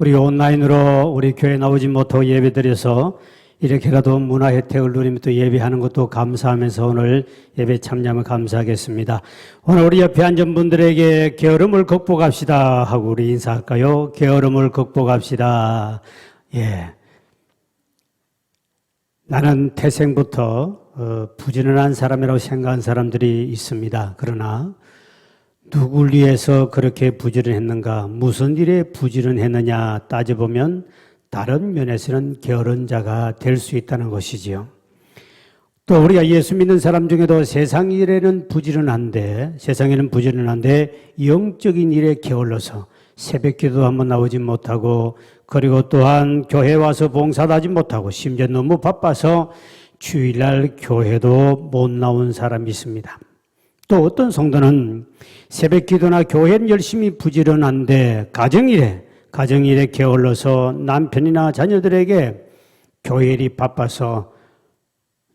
우리 온라인으로 우리 교회 나오지 못하고 예배드려서 이렇게라도 문화 혜택을 누리며 또 예배하는 것도 감사하면서 오늘 예배 참여하면 감사하겠습니다. 오늘 우리 옆에 앉은 분들에게 게으름을 극복합시다 하고 우리 인사할까요? 게으름을 극복합시다. 예. 나는 태생부터 부지런한 사람이라고 생각한 사람들이 있습니다. 그러나 누굴 위해서 그렇게 부지런했는가, 무슨 일에 부지런했느냐 따져보면 다른 면에서는 게으른 자가 될 수 있다는 것이지요. 또 우리가 예수 믿는 사람 중에도 세상 일에는 부지런한데, 세상에는 부지런한데 영적인 일에 게을러서 새벽기도 한번 나오지 못하고, 그리고 또한 교회 와서 봉사도 하지 못하고, 심지어 너무 바빠서 주일날 교회도 못 나온 사람이 있습니다. 또 어떤 성도는 새벽기도나 교회는 열심히 부지런한데 가정일에 게을러서 남편이나 자녀들에게 교회 일이 바빠서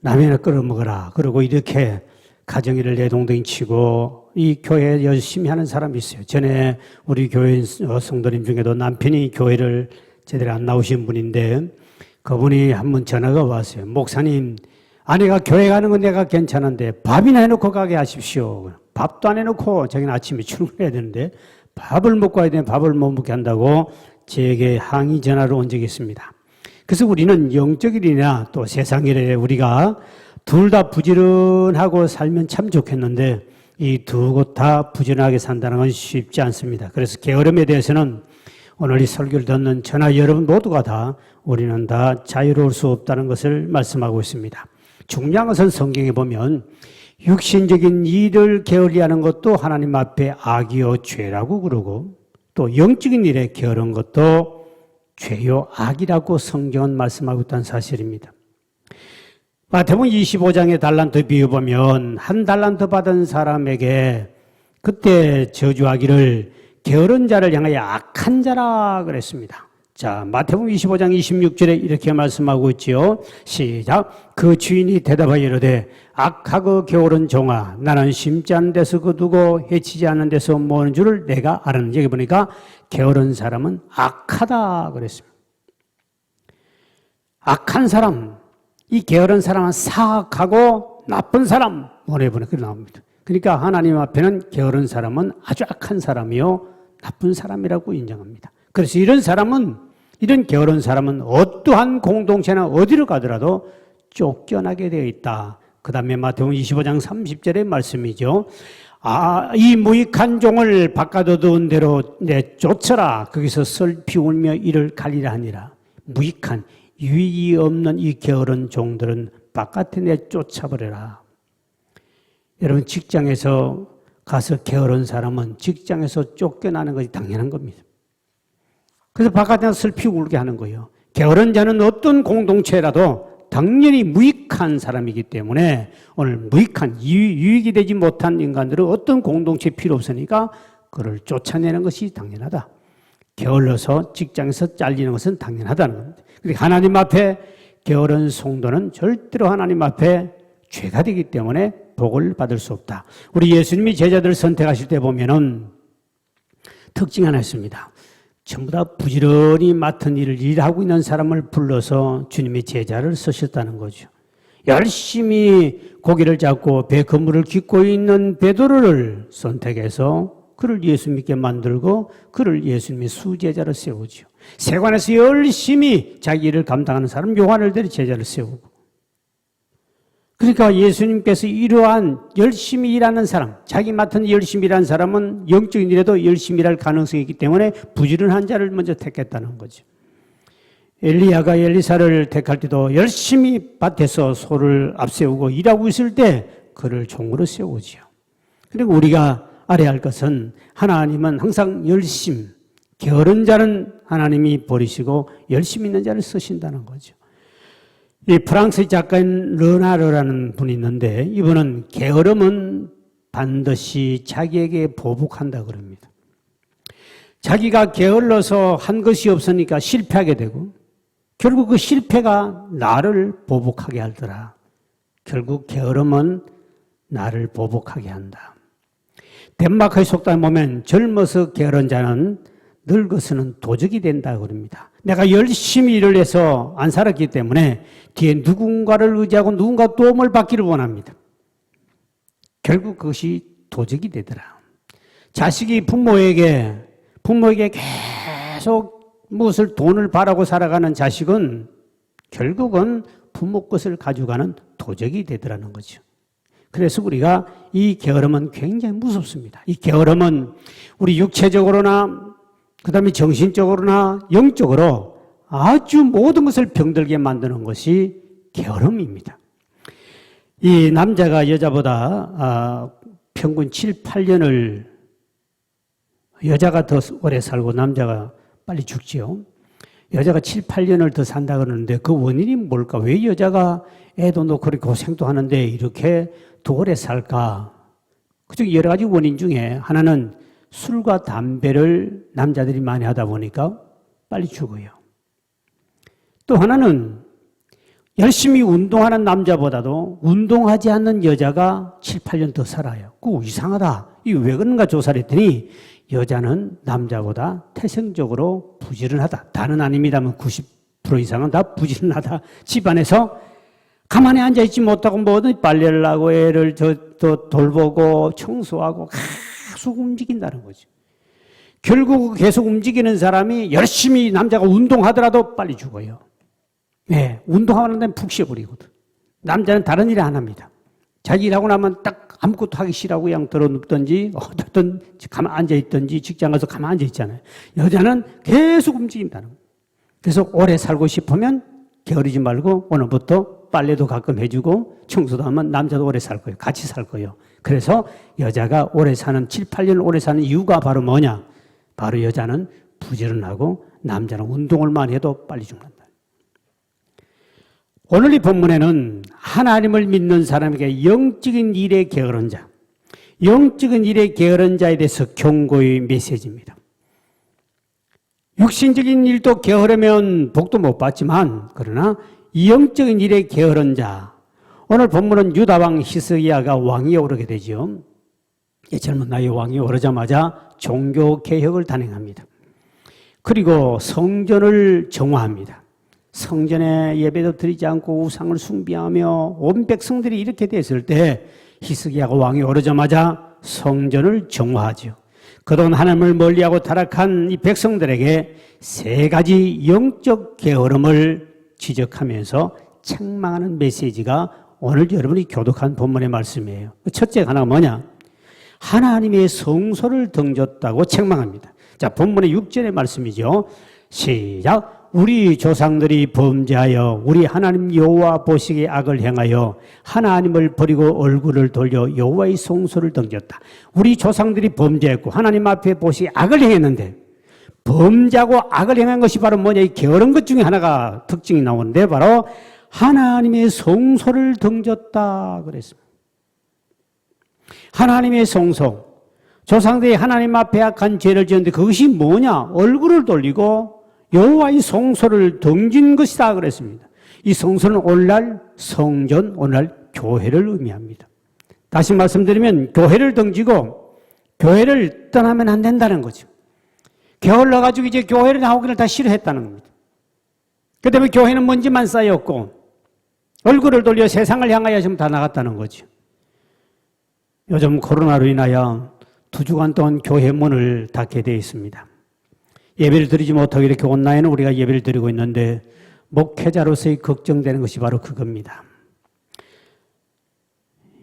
라면을 끓여 먹어라, 그리고 이렇게 가정일을 내동댕이 치고 이 교회 열심히 하는 사람이 있어요. 전에 우리 교회 성도님 중에도 남편이 교회를 제대로 안 나오신 분인데 그분이 한번 전화가 왔어요. 목사님, 아내가 교회 가는 건 내가 괜찮은데 밥이나 해놓고 가게 하십시오. 밥도 안 해놓고 자기는 아침에 출근해야 되는데 밥을 먹고 와야 되는데 밥을 못 먹게 한다고 저에게 항의 전화를 온 적이 있습니다. 그래서 우리는 영적 일이나 또 세상 일에 우리가 둘 다 부지런하고 살면 참 좋겠는데 이 두 곳 다 부지런하게 산다는 건 쉽지 않습니다. 그래서 게으름에 대해서는 오늘 이 설교를 듣는 저나 여러분 모두가 다 우리는 다 자유로울 수 없다는 것을 말씀하고 있습니다. 중요한 것은 성경에 보면 육신적인 일을 게을리하는 것도 하나님 앞에 악이요 죄라고 그러고, 또 영적인 일에 게으른 것도 죄요 악이라고 성경은 말씀하고 있다는 사실입니다. 마태복음 25장의 달란트 비유 보면 한 달란트 받은 사람에게 그때 저주하기를 게으른 자를 향하여 악한 자라 그랬습니다. 자, 마태복음 25장 26절에 이렇게 말씀하고 있지요. 시작. 그 주인이 대답하여 이르되 악하고 게으른 종아, 나는 심지 않은 데서 거두고 해치지 않은 데서 모으는 줄을 내가 아는. 여기 보니까 게으른 사람은 악하다 그랬습니다. 악한 사람, 이 게으른 사람은 사악하고 나쁜 사람, 원해보니 그렇게 나옵니다. 그러니까 하나님 앞에는 게으른 사람은 아주 악한 사람이요 나쁜 사람이라고 인정합니다. 그래서 이런 게으른 사람은 어떠한 공동체나 어디로 가더라도 쫓겨나게 되어 있다. 그 다음에 마태복음 25장 30절의 말씀이죠. 이 무익한 종을 바깥 어두운 데로 내쫓아라. 거기서 슬피 울며 이를 갈리라 하니라. 무익한, 유익이 없는 이 게으른 종들은 바깥에 내쫓아버려라. 여러분, 직장에서 가서 게으른 사람은 직장에서 쫓겨나는 것이 당연한 겁니다. 그래서 바깥에서 슬피 울게 하는 거예요. 게으른 자는 어떤 공동체라도 당연히 무익한 사람이기 때문에 오늘 무익한, 유익이 되지 못한 인간들은 어떤 공동체 필요 없으니까 그를 쫓아내는 것이 당연하다. 게을러서 직장에서 잘리는 것은 당연하다는 겁니다. 그러니까 하나님 앞에 게으른 성도는 절대로 하나님 앞에 죄가 되기 때문에 복을 받을 수 없다. 우리 예수님이 제자들을 선택하실 때 보면은 특징 하나 있습니다. 전부 다 부지런히 맡은 일을 일하고 있는 사람을 불러서 주님의 제자를 쓰셨다는 거죠. 열심히 고기를 잡고 배 그물을 깃고 있는 베드로를 선택해서 그를 예수 믿게 만들고 그를 예수님의 수제자로 세우죠. 세관에서 열심히 자기 일을 감당하는 사람 요한을 데려 제자를 세우고, 그러니까 예수님께서 이러한 열심히 일하는 사람, 자기 맡은 열심히 일하는 사람은 영적인 일에도 열심히 일할 가능성이 있기 때문에 부지런한 자를 먼저 택했다는 거죠. 엘리야가 엘리사를 택할 때도 열심히 밭에서 소를 앞세우고 일하고 있을 때 그를 종으로 세우지요. 그리고 우리가 알아야 할 것은 하나님은 항상 게으른 자는 하나님이 버리시고 열심히 있는 자를 쓰신다는 거죠. 이 프랑스 작가인 르나르라는 분이 있는데 이분은 게으름은 반드시 자기에게 보복한다 그럽니다. 자기가 게을러서 한 것이 없으니까 실패하게 되고 결국 그 실패가 나를 보복하게 하더라. 결국 게으름은 나를 보복하게 한다. 덴마크의 속담에 보면 젊어서 게으른 자는 늙어서는 도적이 된다 그럽니다. 내가 열심히 일을 해서 안 살았기 때문에 뒤에 누군가를 의지하고 누군가 도움을 받기를 원합니다. 결국 그것이 도적이 되더라. 자식이 부모에게 계속 무엇을 돈을 바라고 살아가는 자식은 결국은 부모 것을 가져가는 도적이 되더라는 거죠. 그래서 우리가 이 게으름은 굉장히 무섭습니다. 이 게으름은 우리 육체적으로나 그다음에 정신적으로나 영적으로 아주 모든 것을 병들게 만드는 것이 게으름입니다. 이 남자가 여자보다 평균 7, 8년을 여자가 더 오래 살고 남자가 빨리 죽지요. 여자가 7, 8년을 더 산다 그러는데 그 원인이 뭘까? 왜 여자가 애도 놓고 그렇게 고생도 하는데 이렇게 더 오래 살까? 그중 여러 가지 원인 중에 하나는 술과 담배를 남자들이 많이 하다 보니까 빨리 죽어요. 또 하나는 열심히 운동하는 남자보다도 운동하지 않는 여자가 7, 8년 더 살아요. 그거 이상하다. 이게 왜 그런가 조사를 했더니 여자는 남자보다 태생적으로 부지런하다. 다는 아닙니다만 90% 이상은 다 부지런하다. 집안에서 가만히 앉아있지 못하고 뭐든 빨래를 하고 애를 또 돌보고 청소하고 계속 움직인다는 거죠. 결국 계속 움직이는 사람이 열심히 남자가 운동하더라도 빨리 죽어요. 네, 운동하는 데는 푹 쉬어버리거든. 남자는 다른 일 안 합니다. 자기 일하고 나면 딱 아무것도 하기 싫어하고 그냥 들어 눕든지 어떤 가만 앉아있든지 직장 가서 가만 앉아있잖아요. 여자는 계속 움직인다는 거예요. 그래서 오래 살고 싶으면 게으르지 말고 오늘부터 빨래도 가끔 해주고 청소도 하면 남자도 오래 살 거예요. 같이 살 거예요. 그래서 여자가 오래 사는 7, 8년 오래 사는 이유가 바로 뭐냐? 바로 여자는 부지런하고 남자는 운동을 많이 해도 빨리 죽는다. 오늘 이 본문에는 하나님을 믿는 사람에게 영적인 일에 게으른 자, 영적인 일에 게으른 자에 대해서 경고의 메시지입니다. 육신적인 일도 게으르면 복도 못 받지만 그러나 영적인 일에 게으른 자, 오늘 본문은 유다왕 히스기야가 왕위에 오르게 되죠. 젊은 나이에 왕위에 오르자마자 종교개혁을 단행합니다. 그리고 성전을 정화합니다. 성전에 예배도 드리지 않고 우상을 숭배하며 온 백성들이 이렇게 됐을 때 히스기야가 왕위에 오르자마자 성전을 정화하죠. 그동안 하나님을 멀리하고 타락한 이 백성들에게 세 가지 영적 게으름을 지적하면서 책망하는 메시지가 오늘 여러분이 교독한 본문의 말씀이에요. 첫째 하나가 뭐냐? 하나님의 성소를 던졌다고 책망합니다. 자, 본문의 6절의 말씀이죠. 시작. 우리 조상들이 범죄하여 우리 하나님 여호와 보시기에 악을 행하여 하나님을 버리고 얼굴을 돌려 여호와의 성소를 던졌다. 우리 조상들이 범죄했고 하나님 앞에 보시기에 악을 행했는데 범죄하고 악을 행한 것이 바로 뭐냐? 이 게으른 것 중에 하나가 특징이 나오는데 바로 하나님의 성소를 던졌다 그랬습니다. 하나님의 성소. 조상들이 하나님 앞에 악한 죄를 지었는데 그것이 뭐냐? 얼굴을 돌리고 여호와의 성소를 던진 것이다 그랬습니다. 이 성소는 오늘날 성전, 오늘날 교회를 의미합니다. 다시 말씀드리면 교회를 던지고 교회를 떠나면 안 된다는 거죠. 게을러가지고 이제 교회를 나오기를 다 싫어했다는 겁니다. 그 때문에 교회는 먼지만 쌓였고 얼굴을 돌려 세상을 향하여 지금 다 나갔다는 거죠. 요즘 코로나로 인하여 2주간 동안 교회 문을 닫게 되어 있습니다. 예배를 드리지 못하고 이렇게 온라인으로 우리가 예배를 드리고 있는데 목회자로서의 걱정되는 것이 바로 그겁니다.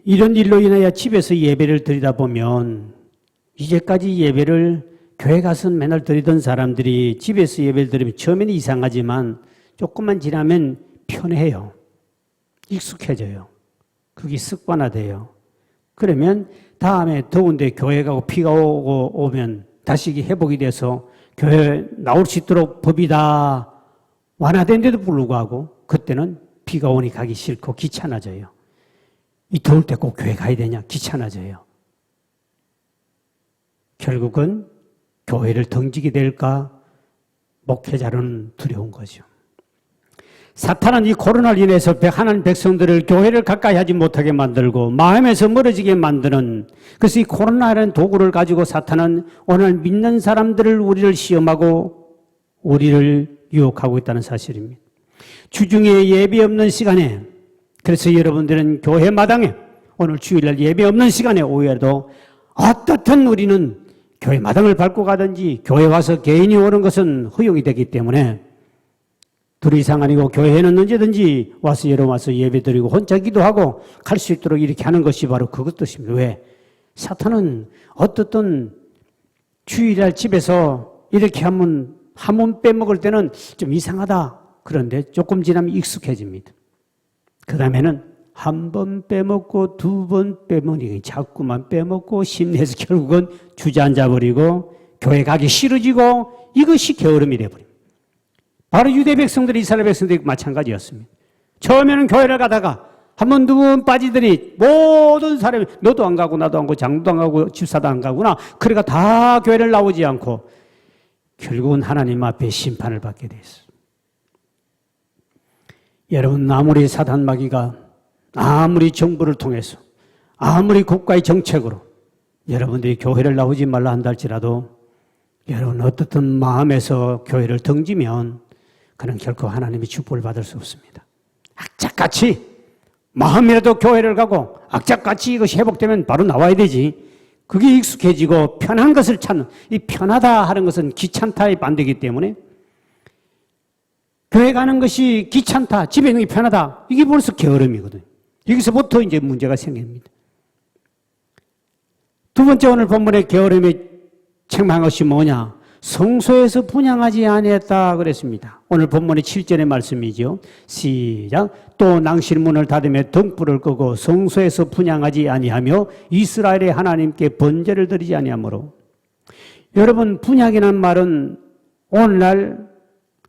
이런 일로 인하여 집에서 예배를 드리다 보면 이제까지 예배를 교회 가서 맨날 드리던 사람들이 집에서 예배를 드리면 처음에는 이상하지만 조금만 지나면 편해요. 익숙해져요. 그게 습관화돼요. 그러면 다음에 더운데 교회 가고 비가 오면 다시 회복이 돼서 교회 나올 수 있도록 법이 다 완화된데도 불구하고 그때는 비가 오니 가기 싫고 귀찮아져요. 이 더울 때 꼭 교회 가야 되냐? 귀찮아져요. 결국은 교회를 던지게 될까 목회자로는 두려운 거죠. 사탄은 이 코로나로 인해서 하나님 백성들을 교회를 가까이 하지 못하게 만들고 마음에서 멀어지게 만드는, 그래서 이 코로나라는 도구를 가지고 사탄은 오늘 믿는 사람들을 우리를 시험하고 우리를 유혹하고 있다는 사실입니다. 주중에 예배 없는 시간에, 그래서 여러분들은 교회 마당에 오늘 주일날 예배 없는 시간에 오해도 어떻든 우리는 교회 마당을 밟고 가든지 교회 와서 개인이 오는 것은 허용이 되기 때문에 둘 이상 아니고 교회에는 언제든지 와서 여러분 와서 예배 드리고 혼자 기도하고 갈 수 있도록 이렇게 하는 것이 바로 그것 뜻입니다. 왜? 사탄은 어떻든 주일날 집에서 이렇게 하면 한 번 빼먹을 때는 좀 이상하다. 그런데 조금 지나면 익숙해집니다. 그 다음에는 한 번 빼먹고 두 번 빼먹으니 자꾸만 빼먹고 심리해서 결국은 주저앉아버리고 교회 가기 싫어지고 이것이 게으름이 돼버립니다. 바로 유대 백성들이 이스라엘 백성들이 마찬가지였습니다. 처음에는 교회를 가다가 한 번 두 번 빠지더니 모든 사람이 너도 안 가고 나도 안 가고 장도 안 가고 집사도 안 가구나. 그러니까 다 교회를 나오지 않고 결국은 하나님 앞에 심판을 받게 됐어요. 여러분, 아무리 사단 마귀가 아무리 정부를 통해서 아무리 국가의 정책으로 여러분들이 교회를 나오지 말라 한다 할지라도 여러분 어떻든 마음에서 교회를 등지면 그는 결코 하나님의 축복을 받을 수 없습니다. 악착같이 마음이라도 교회를 가고 악착같이 이것이 회복되면 바로 나와야 되지. 그게 익숙해지고 편한 것을 찾는, 이 편하다 하는 것은 귀찮다의 반대이기 때문에 교회 가는 것이 귀찮다, 집에 있는 게 편하다, 이게 벌써 게으름이거든요. 여기서부터 이제 문제가 생깁니다. 두 번째 오늘 본문의 게으름이 책망한 것이 뭐냐? 성소에서 분향하지 아니했다 그랬습니다. 오늘 본문의 7절의 말씀이죠. 시작. 또 낭실문을 닫으며 등불을 끄고 성소에서 분향하지 아니하며 이스라엘의 하나님께 번제를 드리지 아니하므로. 여러분, 분향이라는 말은 오늘날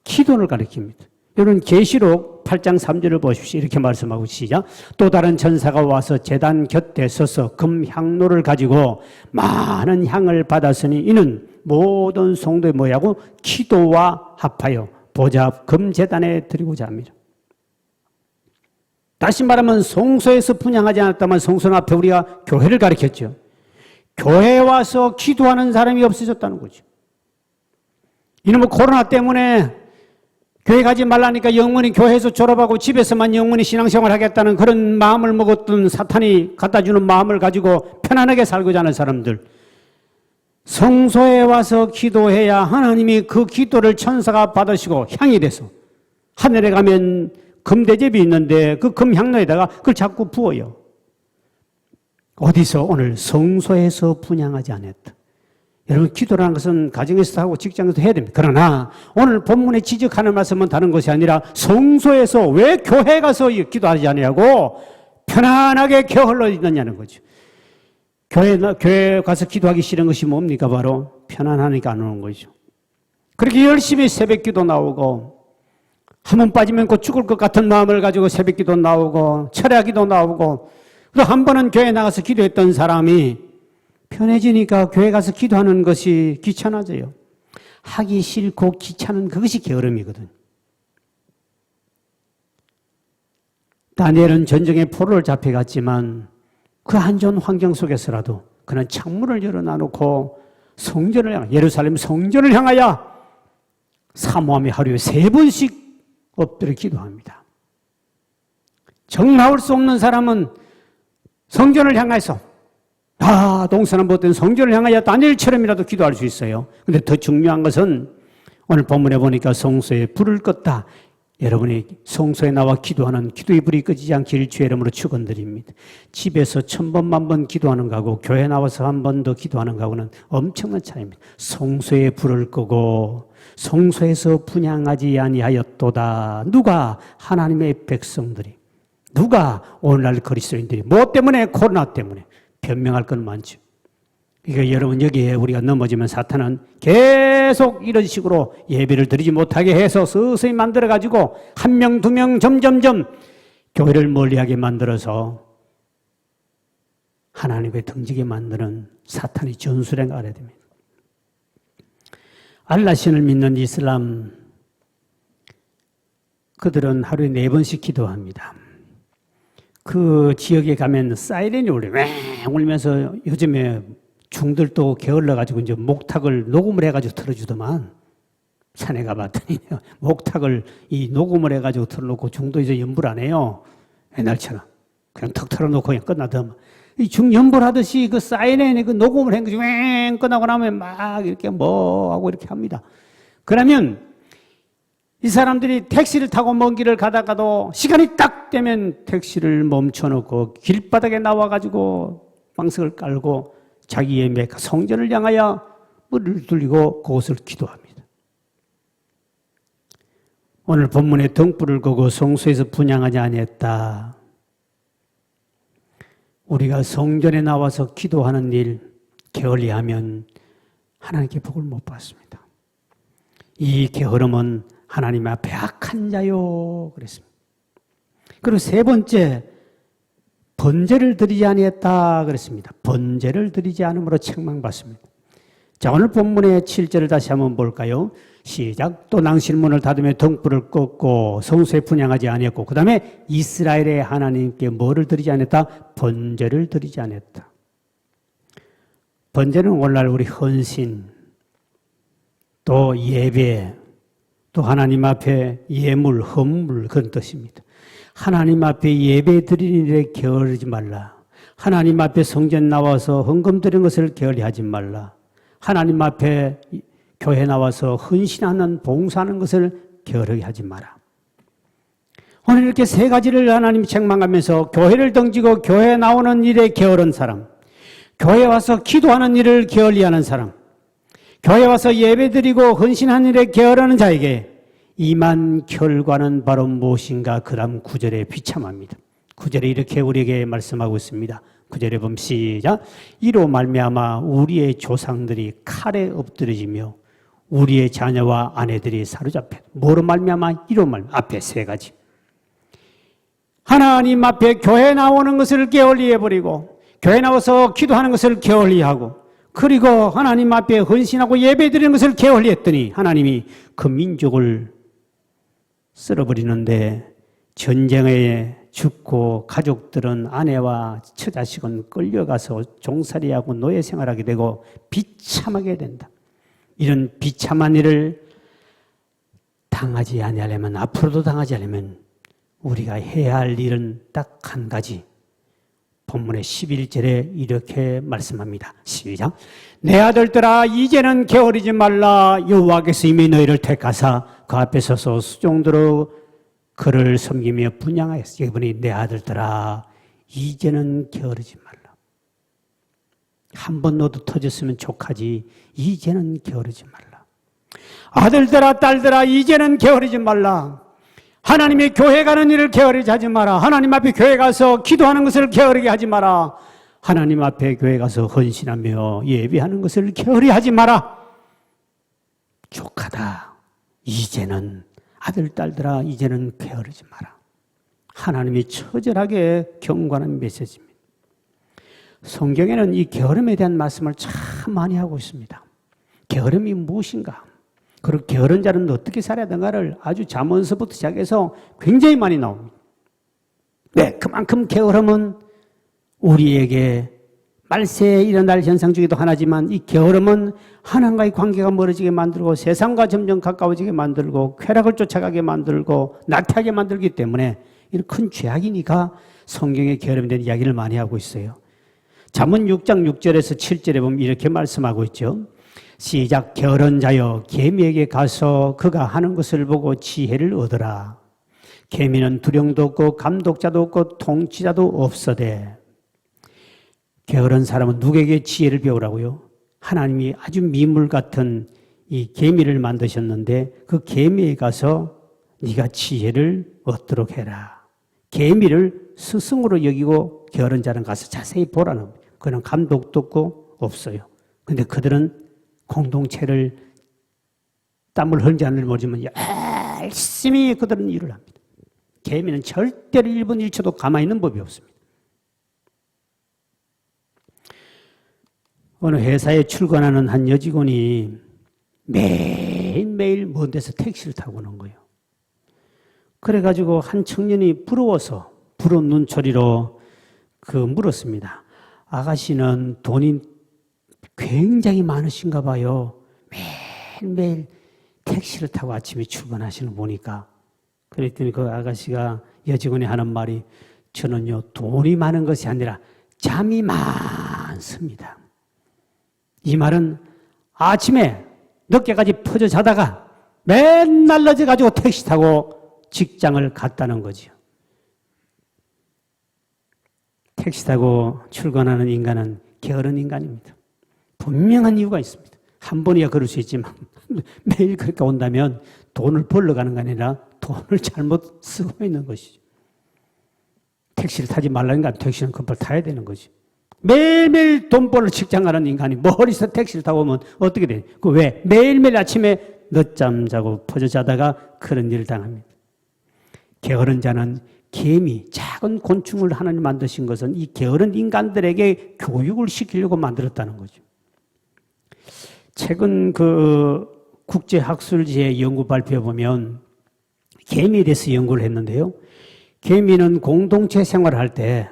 기도를 가리킵니다. 여러분, 계시록 8장 3절을 보십시오. 이렇게 말씀하고 시작. 또 다른 천사가 와서 제단 곁에 서서 금향로를 가지고 많은 향을 받았으니 이는 모든 성도의 뭐냐고 기도와 합하여 보좌 금제단에 드리고자 합니다. 다시 말하면 성소에서 분향하지 않았다면 성소 앞에 우리가 교회를 가리켰죠. 교회에 와서 기도하는 사람이 없어졌다는 거죠. 이놈의 코로나 때문에 교회 가지 말라니까 영원히 교회에서 졸업하고 집에서만 영원히 신앙생활 하겠다는 그런 마음을 먹었던 사탄이 갖다 주는 마음을 가지고 편안하게 살고자 하는 사람들, 성소에 와서 기도해야 하나님이 그 기도를 천사가 받으시고 향이 돼서 하늘에 가면 금대접이 있는데 그 금향로에다가 그걸 자꾸 부어요. 어디서? 오늘 성소에서 분향하지 않았다. 여러분, 기도라는 것은 가정에서도 하고 직장에서도 해야 됩니다. 그러나 오늘 본문에 지적하는 말씀은 다른 것이 아니라 성소에서 왜 교회 가서 기도하지 않냐고 편안하게 게을러 있느냐는 거죠. 교회 가서 기도하기 싫은 것이 뭡니까? 바로 편안하니까 안 오는 거죠. 그렇게 열심히 새벽 기도 나오고 한 번 빠지면 곧 죽을 것 같은 마음을 가지고 새벽 기도 나오고 철야 기도 나오고 또 한 번은 교회 나가서 기도했던 사람이 편해지니까 교회 가서 기도하는 것이 귀찮아져요. 하기 싫고 귀찮은 그것이 게으름이거든. 다니엘은 전쟁의 포로를 잡혀갔지만 그 안 좋은 환경 속에서라도 그는 창문을 열어놔놓고 성전을 향하여, 예루살렘 성전을 향하여 사모하며 하루에 3번씩 엎드려 기도합니다. 정 나올 수 없는 사람은 성전을 향해서 동서남 보던 성전을 향하여 다니엘처럼이라도 기도할 수 있어요. 그런데 더 중요한 것은 오늘 본문에 보니까 성소에 불을 껐다. 여러분이 성소에 나와 기도하는 기도의 불이 꺼지지 않기를 주의 이름으로 축원드립니다. 집에서 1000번, 10,000번 기도하는 거하고 교회 나와서 한 번 더 기도하는 거하고는 엄청난 차이입니다. 성소에 불을 끄고 성소에서 분향하지 아니하였도다. 누가? 하나님의 백성들이. 누가? 오늘날 그리스도인들이. 뭐 때문에? 코로나 때문에. 변명할 건 많죠. 그러니까 여러분, 여기에 우리가 넘어지면 사탄은 계속 이런 식으로 예배를 드리지 못하게 해서 서서히 만들어가지고 1명, 2명 점점점 교회를 멀리하게 만들어서 하나님의 등지게 만드는 사탄의 전술에 알아야 됩니다. 알라신을 믿는 이슬람, 그들은 하루에 4번씩 기도합니다. 그 지역에 가면 사이렌이 울면서 요즘에 중들도 게을러가지고 이제 목탁을 녹음을 해가지고 틀어주더만 산에 가봤더니 목탁을 이 녹음을 해가지고 틀어놓고 중도 이제 연불 안 해요. 옛날처럼. 그냥 턱 털어놓고 그냥 끝나더만. 이 중연불 하듯이 그 사이렌에 그 녹음을 한 거지 끝나고 나면 막 이렇게 뭐 하고 이렇게 합니다. 그러면 이 사람들이 택시를 타고 먼 길을 가다가도 시간이 딱 되면 택시를 멈춰놓고 길바닥에 나와가지고 방석을 깔고 자기의 메카 성전을 향하여 머리를 돌리고 그곳을 기도합니다. 오늘 본문에 등불을 끄고 성소에서 분향하지 아니했다. 우리가 성전에 나와서 기도하는 일 게을리하면 하나님께 복을 못 받습니다. 이 게으름은 하나님 앞에 악한 자요 그랬습니다. 그리고 세 번째 번제를 드리지 아니했다 그랬습니다. 번제를 드리지 않음으로 책망받습니다. 자, 오늘 본문의 7절을 다시 한번 볼까요? 시작. 또 낭실문을 닫으며 등불을 껐고 성소에 분향하지 아니했고 그 다음에 이스라엘의 하나님께 뭐를 드리지 않았다? 번제를 드리지 않았다. 번제는 오늘날 우리 헌신 또 예배 또 하나님 앞에 예물, 헌물 그런 뜻입니다. 하나님 앞에 예배 드리는 일에 게으르지 말라. 하나님 앞에 성전 나와서 헌금 드리는 것을 게을리하지 말라. 하나님 앞에 교회 나와서 헌신하는 봉사하는 것을 게으르게 하지 마라. 오늘 이렇게 세 가지를 하나님이 책망하면서 교회를 등지고 교회에 나오는 일에 게으른 사람, 교회에 와서 기도하는 일을 게을리하는 사람, 교회에 와서 예배드리고 헌신하는 일에 게으르는 자에게 임한 결과는 바로 무엇인가? 그 다음 9절에 비참합니다. 9절에 이렇게 우리에게 말씀하고 있습니다. 9절에 보면 시작. 이로 말미암아 우리의 조상들이 칼에 엎드려지며 우리의 자녀와 아내들이 사로잡혀. 뭐로 말미암아? 이로 말미암아. 앞에 세 가지. 하나님 앞에 교회 나오는 것을 게을리해버리고 교회 나와서 기도하는 것을 게을리하고 그리고 하나님 앞에 헌신하고 예배드리는 것을 게을리했더니 하나님이 그 민족을 쓸어버리는데 전쟁에 죽고 가족들은 아내와 처자식은 끌려가서 종살이하고 노예 생활하게 되고 비참하게 된다. 이런 비참한 일을 당하지 아니하려면 앞으로도 당하지 않으면 우리가 해야 할 일은 딱 한 가지. 본문의 11절에 이렇게 말씀합니다. 시작. 내 아들들아 이제는 게으르지 말라. 여호와께서 이미 너희를 택하사 그 앞에 서서 수종들어 그를 섬기며 분향하였으니 이번에 내 아들들아 이제는 게으르지 말라. 한 번 너도 터졌으면 족하지 이제는 게으르지 말라. 아들들아 딸들아 이제는 게으르지 말라. 하나님의 교회 가는 일을 게으르게 하지 마라. 하나님 앞에 교회 가서 기도하는 것을 게으르게 하지 마라. 하나님 앞에 교회 가서 헌신하며 예배하는 것을 게으르게 하지 마라. 족하다. 이제는 아들 딸들아 이제는 게으르지 마라. 하나님이 처절하게 경고하는 메시지입니다. 성경에는 이 게으름에 대한 말씀을 참 많이 하고 있습니다. 게으름이 무엇인가? 그리고 게으른 자는 어떻게 살아야 되는가를 아주 잠언서부터 시작해서 굉장히 많이 나옵니다. 네, 그만큼 게으름은 우리에게 말세에 일어날 현상 중에도 하나지만 이 게으름은 하나님과의 관계가 멀어지게 만들고 세상과 점점 가까워지게 만들고 쾌락을 쫓아가게 만들고 나태하게 만들기 때문에 이런 큰 죄악이니까 성경에 게으름에 대한 이야기를 많이 하고 있어요. 잠언 6장 6절에서 7절에 보면 이렇게 말씀하고 있죠. 시작. 게으른 자여 개미에게 가서 그가 하는 것을 보고 지혜를 얻으라. 개미는 두령도 없고 감독자도 없고 통치자도 없어대. 게으른 사람은 누구에게 지혜를 배우라고요? 하나님이 아주 미물 같은 이 개미를 만드셨는데 그 개미에 가서 네가 지혜를 얻도록 해라. 개미를 스승으로 여기고 게으른 자는 가서 자세히 보라는 거예요. 그는 감독도 없고 없어요. 근데 그들은 공동체를 땀을 흘리지 않을 모르지만 열심히 그들은 일을 합니다. 개미는 절대로 1분 1초도 가만히 있는 법이 없습니다. 어느 회사에 출근하는 한 여직원이 매일매일 먼 데서 택시를 타고 오는 거예요. 그래가지고 한 청년이 부러워서 부러운 눈초리로 물었습니다. 아가씨는 돈이 굉장히 많으신가 봐요. 매일매일 택시를 타고 아침에 출근하시는 거 보니까. 그랬더니 그 아가씨가 여직원이 하는 말이 저는요 돈이 많은 것이 아니라 잠이 많습니다. 이 말은 아침에 늦게까지 퍼져 자다가 맨날 늦어가지고 택시 타고 직장을 갔다는 거죠. 택시 타고 출근하는 인간은 게으른 인간입니다. 분명한 이유가 있습니다. 한 번이야 그럴 수 있지만 매일 그렇게 온다면 돈을 벌러 가는 게 아니라 돈을 잘못 쓰고 있는 것이죠. 택시를 타지 말라는 건 택시는 급할 타야 되는 거지. 매일매일 돈 벌러 직장 가는 인간이 머리서 택시를 타고 오면 어떻게 돼? 그 왜? 매일매일 아침에 늦잠 자고 퍼져 자다가 그런 일을 당합니다. 게으른 자는 개미, 작은 곤충을 하나님 만드신 것은 이 게으른 인간들에게 교육을 시키려고 만들었다는 거죠. 최근 국제학술지의 연구 발표에 보면 개미에 대해서 연구를 했는데요. 개미는 공동체 생활을 할 때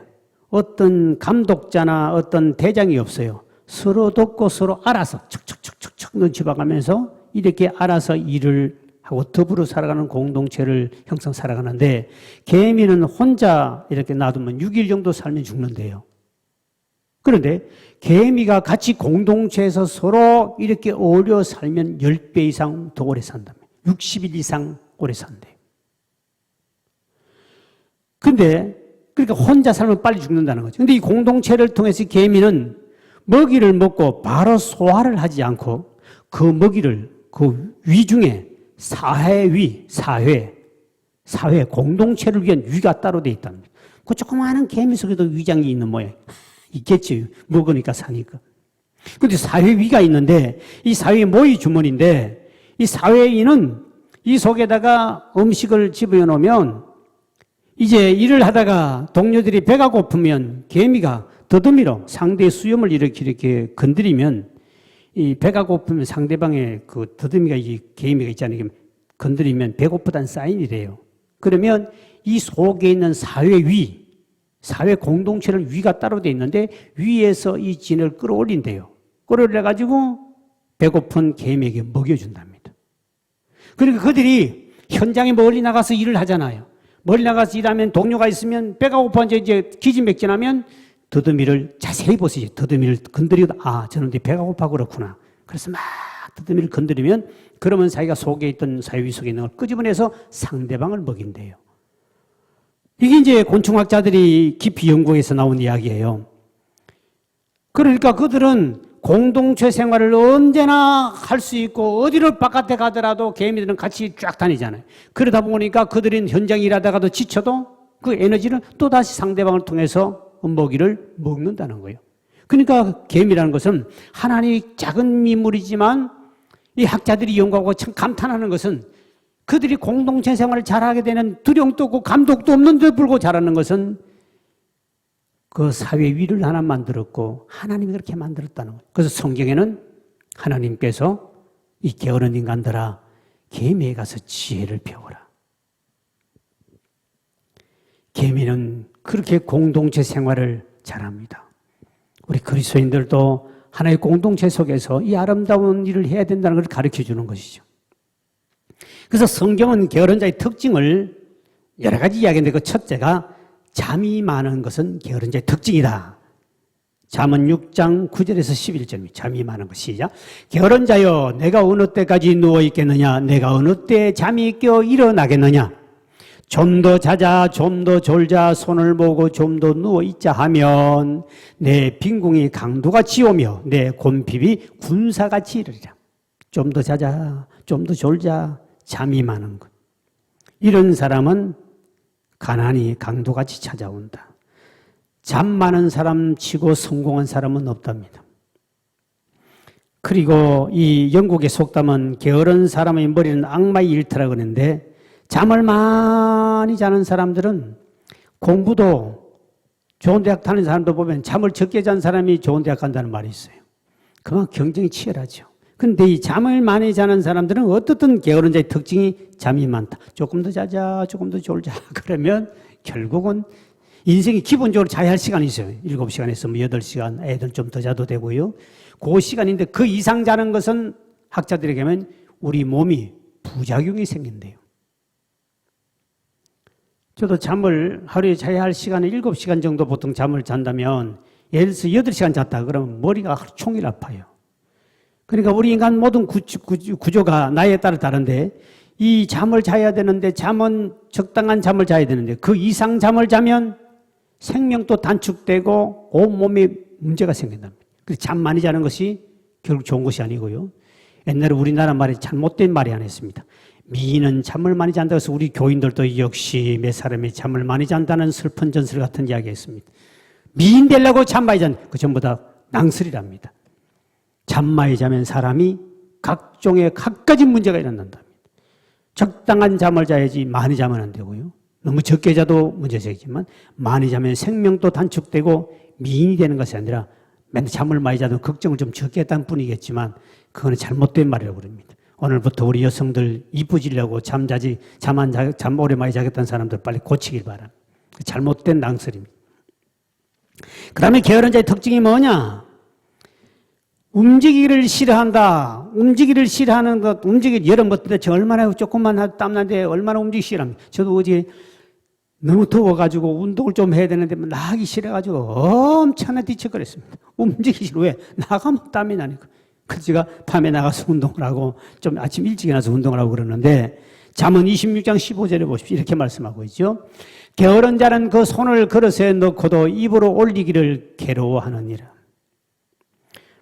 어떤 감독자나 어떤 대장이 없어요. 서로 돕고 서로 알아서 척척척척척 눈치 봐가면서 이렇게 알아서 일을 하고 더불어 살아가는 공동체를 형성 살아가는데 개미는 혼자 이렇게 놔두면 6일 정도 살면 죽는데요. 그런데 개미가 같이 공동체에서 서로 이렇게 어울려 살면 10배 이상 더 오래 산답니다. 60일 이상 오래 산대요. 근데 그러니까 혼자 살면 빨리 죽는다는 거죠. 근데 이 공동체를 통해서 개미는 먹이를 먹고 바로 소화를 하지 않고 그 먹이를 그 위 중에 사회, 공동체를 위한 위가 따로 돼 있다는 거예요. 그 조그마한 개미 속에도 위장이 있는 모양. 있겠지. 먹으니까 사니까. 근데 사회위가 있는데 이 사회 모의 주머니인데 이 사회위는 이 속에다가 음식을 집어 놓으면 이제 일을 하다가 동료들이 배가 고프면 개미가 더듬이로 상대의 수염을 이렇게 건드리면 이 배가 고프면 상대방의 그 더듬이가 이 개미가 있잖아요. 건드리면 배고프다는 사인이래요. 그러면 이 속에 있는 사회위, 사회 공동체를 위가 따로 돼 있는데 위에서 이 진을 끌어올린대요. 끌어올려가지고 배고픈 개미에게 먹여준답니다. 그러니까 그들이 현장에 멀리 나가서 일을 하잖아요. 멀리 나가서 일하면 동료가 있으면 배가 고파 이제 기진맥진하면 더듬이를 자세히 보세요. 더듬이를 건드리고 저는 배가 고파 그렇구나. 그래서 막 더듬이를 건드리면 그러면 자기가 속에 있던 사회위 속에 있는 걸 끄집어내서 상대방을 먹인대요. 이게 이제 곤충학자들이 깊이 연구해서 나온 이야기예요. 그러니까 그들은 공동체 생활을 언제나 할 수 있고 어디를 바깥에 가더라도 개미들은 같이 쫙 다니잖아요. 그러다 보니까 그들은 현장 일하다가도 지쳐도 그 에너지를 또다시 상대방을 통해서 먹이를 먹는다는 거예요. 그러니까 개미라는 것은 하나님이 작은 인물이지만 이 학자들이 연구하고 참 감탄하는 것은 그들이 공동체 생활을 잘하게 되는 두려움도 없고 감독도 없는데도 불구하고 잘하는 것은 그 사회 위를 하나 만들었고 하나님이 그렇게 만들었다는 거예요. 그래서 성경에는 하나님께서 이 게으른 인간들아 개미에 가서 지혜를 배워라. 개미는 그렇게 공동체 생활을 잘합니다. 우리 그리스도인들도 하나의 공동체 속에서 이 아름다운 일을 해야 된다는 걸 가르쳐 주는 것이죠. 그래서 성경은 게으른 자의 특징을 여러 가지 이야기했는데 그 첫째가 잠이 많은 것은 게으른 자의 특징이다. 잠언 6장 9절에서 11절입니다. 잠이 많은 것. 시작. 게으른 자여 내가 어느 때까지 누워있겠느냐. 내가 어느 때 잠이 껴 일어나겠느냐. 좀 더 자자 좀 더 졸자 손을 모으고 좀 더 누워있자 하면 내 빈궁이 강도같이 오며 내 곤핍이 군사같이 이르리라. 좀 더 자자 좀 더 졸자 잠이 많은 것. 이런 사람은 가난이 강도같이 찾아온다. 잠 많은 사람 치고 성공한 사람은 없답니다. 그리고 이 영국의 속담은 게으른 사람의 머리는 악마의 일터라고 그러는데 잠을 많이 자는 사람들은 공부도 좋은 대학 다니는 사람도 보면 잠을 적게 잔 사람이 좋은 대학 간다는 말이 있어요. 그만큼 경쟁이 치열하죠. 근데 이 잠을 많이 자는 사람들은 어떻든 게으른 자의 특징이 잠이 많다. 조금 더 자자, 조금 더 졸자. 그러면 결국은 인생이 기본적으로 자야 할 시간이 있어요. 7시간에서 뭐 8시간, 애들 좀 더 자도 되고요. 그 시간인데 그 이상 자는 것은 학자들에게 하면 우리 몸이 부작용이 생긴대요. 저도 잠을 하루에 자야 할 시간에 7시간 정도 보통 잠을 잔다면 예를 들어서 8시간 잤다 그러면 머리가 하루 종일 아파요. 그러니까 우리 인간 모든 구조가 나이에 따라 다른데 이 잠을 자야 되는데 잠은 적당한 잠을 자야 되는데 그 이상 잠을 자면 생명도 단축되고 온몸에 문제가 생긴답니다. 그래서 잠 많이 자는 것이 결국 좋은 것이 아니고요. 옛날에 우리나라 말이 잘못된 말이 하나 있습니다. 미인은 잠을 많이 잔다고 해서 우리 교인들도 역시 몇 사람이 잠을 많이 잔다는 슬픈 전설 같은 이야기가 있습니다. 미인 되려고 잠 많이 잔, 그 전부 다 낭설이랍니다. 잠 많이 자면 사람이 각종의 갖가지 문제가 일어난답니다. 적당한 잠을 자야지 많이 자면 안 되고요. 너무 적게 자도 문제적이지만 많이 자면 생명도 단축되고 미인이 되는 것이 아니라 맨날 잠을 많이 자도 걱정을 좀 적게 했다는 뿐이겠지만 그거는 잘못된 말이라고 그럽니다. 오늘부터 우리 여성들 이쁘지려고 잠 오래 많이 자겠다는 사람들 빨리 고치길 바랍니다. 잘못된 낭설입니다. 그 다음에 게으른 자의 특징이 뭐냐? 움직이기를 싫어한다. 움직이기를 싫어하는 것, 여름 같은데 저 얼마나 조금만 땀나는데 얼마나 움직이기 싫어합니다. 저도 어제 너무 더워가지고 운동을 좀 해야 되는데 나가기 싫어가지고 엄청나게 뒤척거렸습니다. 움직이기 싫어. 왜? 나가면 땀이 나니까. 그래서 제가 밤에 나가서 운동을 하고 좀 아침 일찍 일어나서 운동을 하고 그러는데 잠언 26장 15절에 보십시오. 이렇게 말씀하고 있죠. 게으른 자는 그 손을 그릇에 넣고도 입으로 올리기를 괴로워하느니라.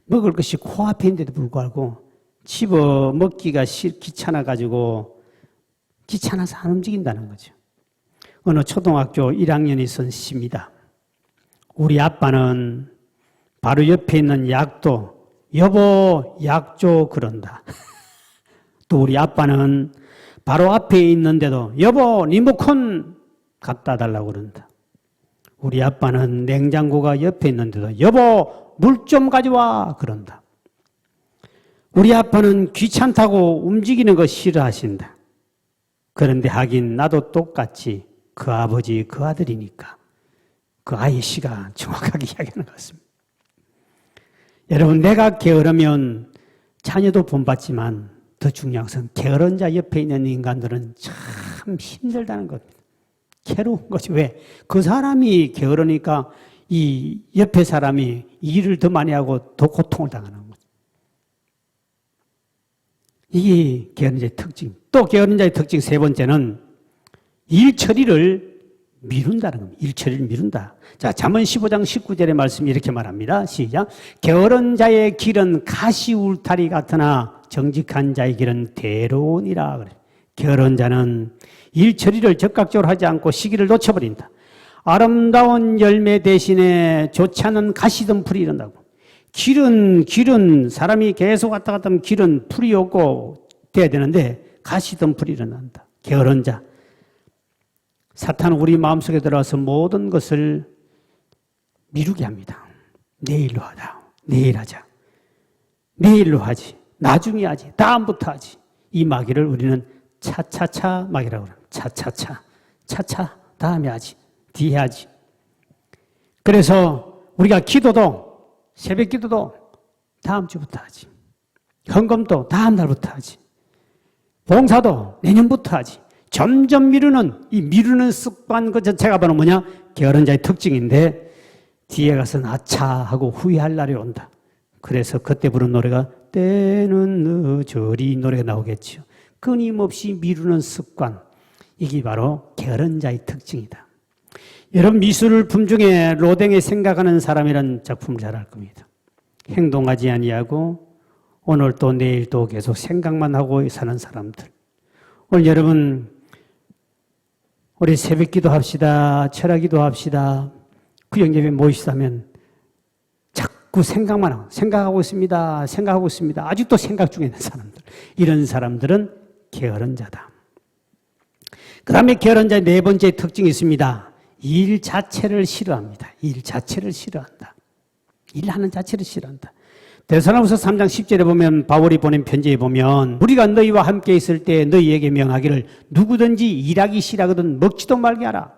먹을 것이 코앞에 있는데도 불구하고 집어 먹기가 귀찮아가지고 귀찮아서 안 움직인다는 거죠. 어느 초등학교 1학년이 쓴 시입니다. 우리 아빠는 바로 옆에 있는 약도 여보 약 줘 그런다. 또 우리 아빠는 바로 앞에 있는데도 여보 리모컨 갖다 달라고 그런다. 우리 아빠는 냉장고가 옆에 있는데도 여보 물 좀 가져와 그런다. 우리 아빠는 귀찮다고 움직이는 거 싫어하신다. 그런데 하긴 나도 똑같이 그 아버지 그 아들이니까 그 아이 씨가 정확하게 이야기하는 것 같습니다. 여러분 내가 게으르면 자녀도 본받지만 더 중요한 것은 게으른 자 옆에 있는 인간들은 참 힘들다는 겁니다. 괴로운 거지. 왜? 그 사람이 게으르니까 이 옆에 사람이 일을 더 많이 하고 더 고통을 당하는 거죠. 이게 게으른 자의 특징. 또 게으른 자의 특징 세 번째는 일 처리를 미룬다는 겁니다. 일 처리를 미룬다. 자, 잠언 15장 19절의 말씀이 이렇게 말합니다. 시작. 게으른 자의 길은 가시 울타리 같으나 정직한 자의 길은 대로니라. 그래. 게으른 자는 일 처리를 적극적으로 하지 않고 시기를 놓쳐버린다. 아름다운 열매 대신에 좋지 않은 가시덤불이 일어나고 길은 사람이 계속 왔다 갔다 하면 길은 풀이 없고 돼야 되는데 가시덤불이 일어난다. 게으른 자. 사탄은 우리 마음속에 들어와서 모든 것을 미루게 합니다. 내일로 하자. 내일 하자. 내일로 하지. 나중에 하지. 다음부터 하지. 이 마귀를 우리는 차차차 마귀라고 합니다. 차차차. 차차. 다음에 하지. 뒤에 하지. 그래서 우리가 기도도 새벽 기도도 다음 주부터 하지. 헌금도 다음 날부터 하지. 봉사도 내년부터 하지. 점점 미루는 이 미루는 습관 그 자체가 바로 뭐냐? 게으른 자의 특징인데 뒤에 가서는 아차 하고 후회할 날이 온다. 그래서 그때 부른 노래가 때는 늦으리 노래가 나오겠죠. 끊임없이 미루는 습관. 이게 바로 게으른 자의 특징이다. 여러분 미술 중에 로댕에 생각하는 사람이라는 작품을 잘 알 겁니다. 행동하지 아니하고 오늘 또 내일 또 계속 생각만 하고 사는 사람들. 오늘 여러분 우리 새벽 기도합시다. 철학 기도합시다. 구역예배 모이시다면 자꾸 생각만 하고 생각하고 있습니다. 생각하고 있습니다. 아직도 생각 중에 있는 사람들. 이런 사람들은 게으른 자다. 그 다음에 게으른 자의 네 번째 특징이 있습니다. 일 자체를 싫어합니다. 일 자체를 싫어한다. 일하는 자체를 싫어한다. 데살로니가서 3장 10절에 보면 바울이 보낸 편지에 보면 우리가 너희와 함께 있을 때 너희에게 명하기를 누구든지 일하기 싫어하거든 먹지도 말게 하라.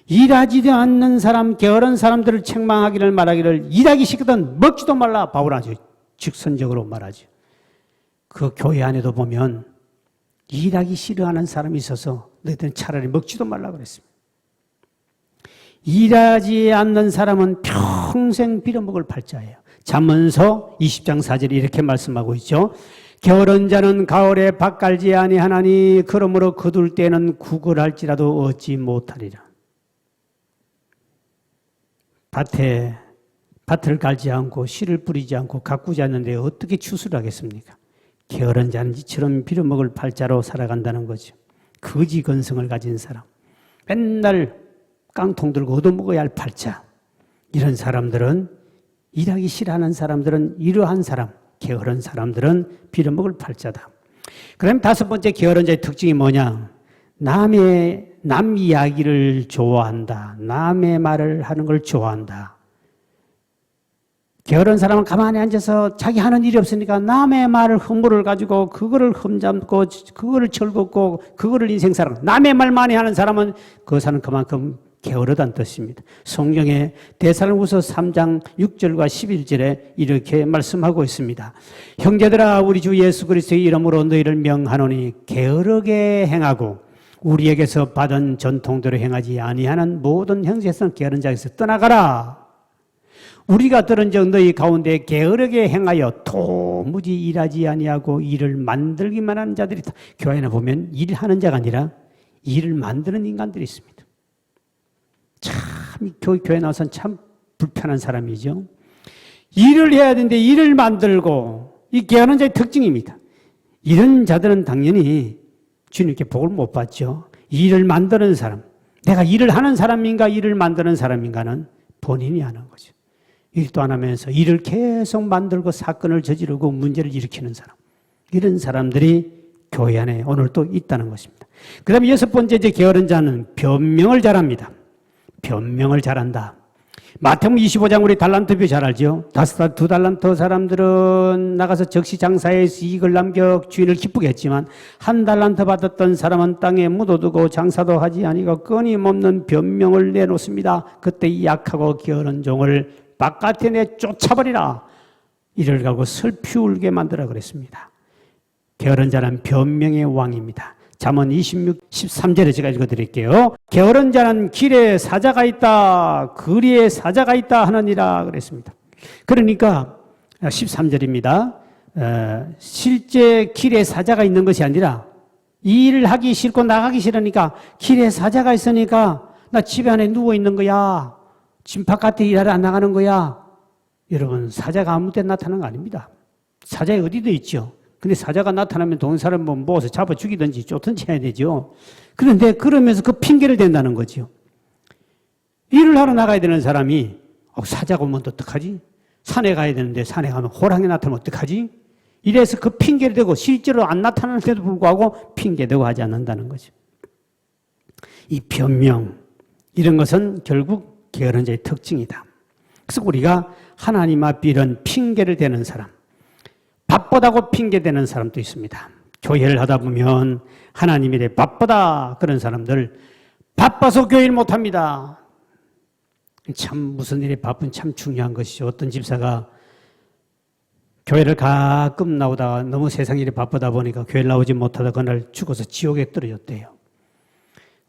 일하지도 않는 사람, 게으른 사람들을 책망하기를 말하기를 일하기 싫거든 먹지도 말라. 바울 아주 직선적으로 말하죠. 그 교회 안에도 보면 일하기 싫어하는 사람이 있어서 너희들은 차라리 먹지도 말라 그랬습니다. 일하지 않는 사람은 평생 빌어먹을 팔자예요. 잠언서 20장 4절에 이렇게 말씀하고 있죠. 게으른 자는 가을에 밭 갈지 아니하나니 그러므로 거둘 때는 구걸할지라도 얻지 못하리라. 밭을 갈지 않고 씨를 뿌리지 않고 가꾸지 않는데 어떻게 추수를 하겠습니까? 게으른 자는 이처럼 빌어먹을 팔자로 살아간다는 거죠. 거지 건성을 가진 사람, 맨날 깡통 들고 얻어먹어야 할 팔자. 이런 사람들은, 일하기 싫어하는 사람들은, 이러한 사람, 게으른 사람들은 빌어먹을 팔자다. 그럼 다섯 번째 게으른 자의 특징이 뭐냐? 남 이야기를 좋아한다. 남의 말을 하는 걸 좋아한다. 게으른 사람은 가만히 앉아서 자기 하는 일이 없으니까 남의 말을 허물을 가지고 그거를 흠잡고 그거를 철겁고 그거를 인생사랑. 남의 말 많이 하는 사람은 그 사람은 그만큼 게으르다는 뜻입니다. 성경에 데살로니가서 3장 6절과 11절에 이렇게 말씀하고 있습니다. 형제들아 우리 주 예수 그리스도의 이름으로 너희를 명하노니 게으르게 행하고 우리에게서 받은 전통대로 행하지 아니하는 모든 형제성 게으른 자에서 떠나가라. 우리가 들은 적 너희 가운데 게으르게 행하여 도무지 일하지 아니하고 일을 만들기만 하는 자들이 있다. 교회나 보면 일하는 자가 아니라 일을 만드는 인간들이 있습니다. 참 교회 나와서는 참 불편한 사람이죠. 일을 해야 되는데 일을 만들고, 이 게으른 자의 특징입니다. 이런 자들은 당연히 주님께 복을 못 받죠. 일을 만드는 사람, 내가 일을 하는 사람인가 일을 만드는 사람인가는 본인이 하는 거죠. 일도 안 하면서 일을 계속 만들고 사건을 저지르고 문제를 일으키는 사람, 이런 사람들이 교회 안에 오늘 또 있다는 것입니다. 그 다음에 여섯 번째 게으른 자는 변명을 잘합니다. 변명을 잘한다. 마태복음 25장 우리 달란트표 잘 알죠? 2달란트 사람들은 나가서 적시 장사해서 이익을 남겨 주인을 기쁘게 했지만 1달란트 받았던 사람은 땅에 묻어두고 장사도 하지 아니고 끊임없는 변명을 내놓습니다. 그때 이 약하고 게으른 종을 바깥에 내쫓아버리라. 이를 가고 슬피 울게 만들어 그랬습니다. 게으른 자는 변명의 왕입니다. 잠언 26, 13절에 제가 읽어드릴게요. 게으른 자는 길에 사자가 있다, 거리에 사자가 있다 하느니라 그랬습니다. 그러니까 13절입니다. 실제 길에 사자가 있는 것이 아니라 일을 하기 싫고 나가기 싫으니까 길에 사자가 있으니까 나 집 안에 누워 있는 거야. 집 바깥에 일하러 안 나가는 거야. 여러분, 사자가 아무 때 나타나는 거 아닙니다. 사자에 어디도 있죠. 근데 사자가 나타나면 동네 사람 모아서 잡아 죽이든지 쫓든지 해야 되죠. 그런데 그러면서 그 핑계를 댄다는 거죠. 일을 하러 나가야 되는 사람이 사자가 오면 어떡하지? 산에 가야 되는데 산에 가면 호랑이 나타나면 어떡하지? 이래서 그 핑계를 대고 실제로 안 나타나는데도 불구하고 핑계대고 하지 않는다는 거죠. 이 변명, 이런 것은 결국 게으른 자의 특징이다. 그래서 우리가 하나님 앞에 이런 핑계를 대는 사람, 바쁘다고 핑계대는 사람도 있습니다. 교회를 하다 보면 하나님 일에 바쁘다 그런 사람들, 바빠서 교회를 못합니다. 참 무슨 일에 바쁜 참 중요한 것이죠. 어떤 집사가 교회를 가끔 나오다가 너무 세상 일이 바쁘다 보니까 교회를 나오지 못하다 그날 죽어서 지옥에 떨어졌대요.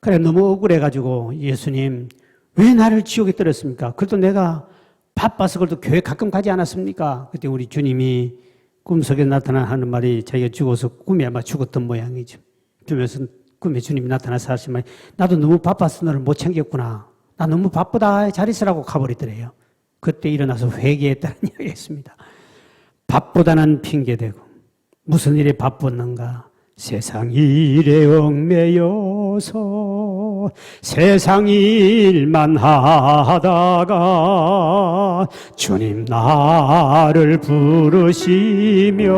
그래 너무 억울해가지고 예수님 왜 나를 지옥에 떨었습니까? 그래도 내가 바빠서 그래도 교회 가끔 가지 않았습니까? 그때 우리 주님이 꿈속에 나타나는 말이 자기가 죽어서 꿈에 아마 죽었던 모양이죠. 그러면서 꿈에 주님이 나타나서 하신 말이 나도 너무 바빠서 너를 못 챙겼구나. 나 너무 바쁘다. 잘 있으라고 가버리더래요. 그때 일어나서 회개했다는 이야기 했습니다. 바쁘다는 핑계대고 무슨 일에 바빴는가? 세상 일에 얽매여서 세상 일만 하다가 주님 나를 부르시면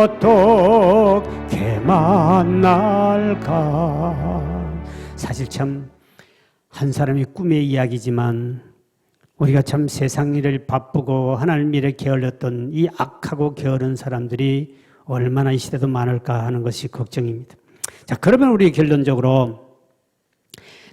어떻게 만날까? 사실 참 한 사람의 꿈의 이야기지만 우리가 참 세상 일을 바쁘고 하나님 일에 게을렀던 이 악하고 게으른 사람들이 얼마나 이 시대도 많을까 하는 것이 걱정입니다. 자, 그러면 우리 결론적으로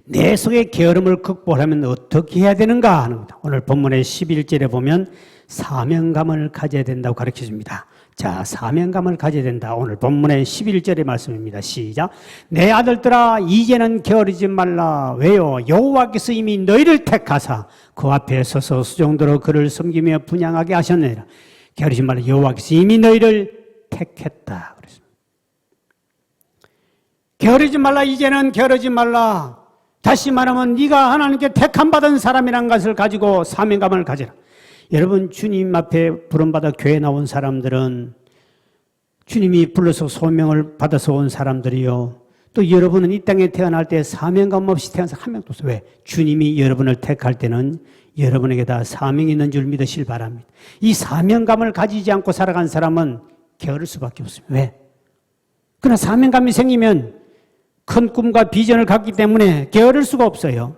내 속의 게으름을 극복하려면 어떻게 해야 되는가 하는 겁니다. 오늘 본문의 11절에 보면 사명감을 가져야 된다고 가르쳐 줍니다. 자, 사명감을 가져야 된다. 오늘 본문의 11절의 말씀입니다. 시작. 내 아들들아 이제는 게으르지 말라. 왜요? 여호와께서 이미 너희를 택하사 그 앞에 서서 수종대로 그를 섬기며 분향하게 하셨느니라. 게으르지 말라. 여호와께서 이미 너희를 택했다. 그랬습니다. 게으르지 말라. 이제는 게으르지 말라. 다시 말하면 네가 하나님께 택함받은 사람이라는 것을 가지고 사명감을 가지라. 여러분, 주님 앞에 부름받아 교회에 나온 사람들은 주님이 불러서 소명을 받아서 온 사람들이요. 또 여러분은 이 땅에 태어날 때 사명감 없이 태어나서 한 명도 없어요. 왜? 주님이 여러분을 택할 때는 여러분에게 다 사명이 있는 줄 믿으실 바랍니다. 이 사명감을 가지지 않고 살아간 사람은 게으를 수밖에 없습니다. 왜? 그러나 사명감이 생기면 큰 꿈과 비전을 갖기 때문에 게으를 수가 없어요.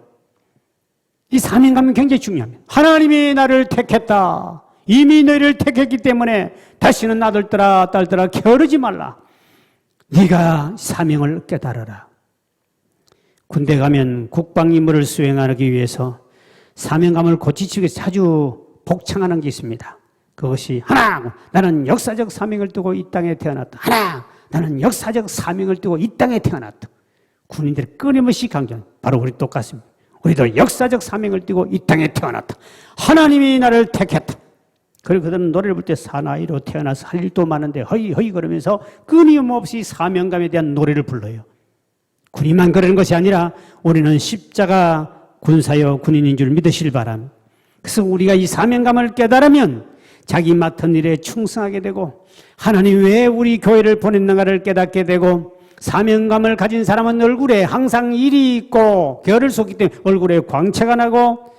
이 사명감은 굉장히 중요합니다. 하나님이 나를 택했다. 이미 너희를 택했기 때문에 다시는 아들들아 딸들아 게으르지 말라. 네가 사명을 깨달아라. 군대 가면 국방 임무를 수행하기 위해서 사명감을 고치기 위해서 자주 복창하는 게 있습니다. 그것이 하나, 나는 역사적 사명을 두고 이 땅에 태어났다. 하나, 나는 역사적 사명을 두고 이 땅에 태어났다. 군인들이 끊임없이 강조하는, 바로 우리 똑같습니다. 우리도 역사적 사명을 띠고 이 땅에 태어났다. 하나님이 나를 택했다. 그리고 그들은 노래를 부를 때 사나이로 태어나서 할 일도 많은데 허이 그러면서 끊임없이 사명감에 대한 노래를 불러요. 군인만 그러는 것이 아니라 우리는 십자가 군사여 군인인 줄 믿으실 바랍니다. 그래서 우리가 이 사명감을 깨달으면 자기 맡은 일에 충성하게 되고 하나님 왜 우리 교회를 보냈는가를 깨닫게 되고 사명감을 가진 사람은 얼굴에 항상 일이 있고 게으를 쏟기 때문에 얼굴에 광채가 나고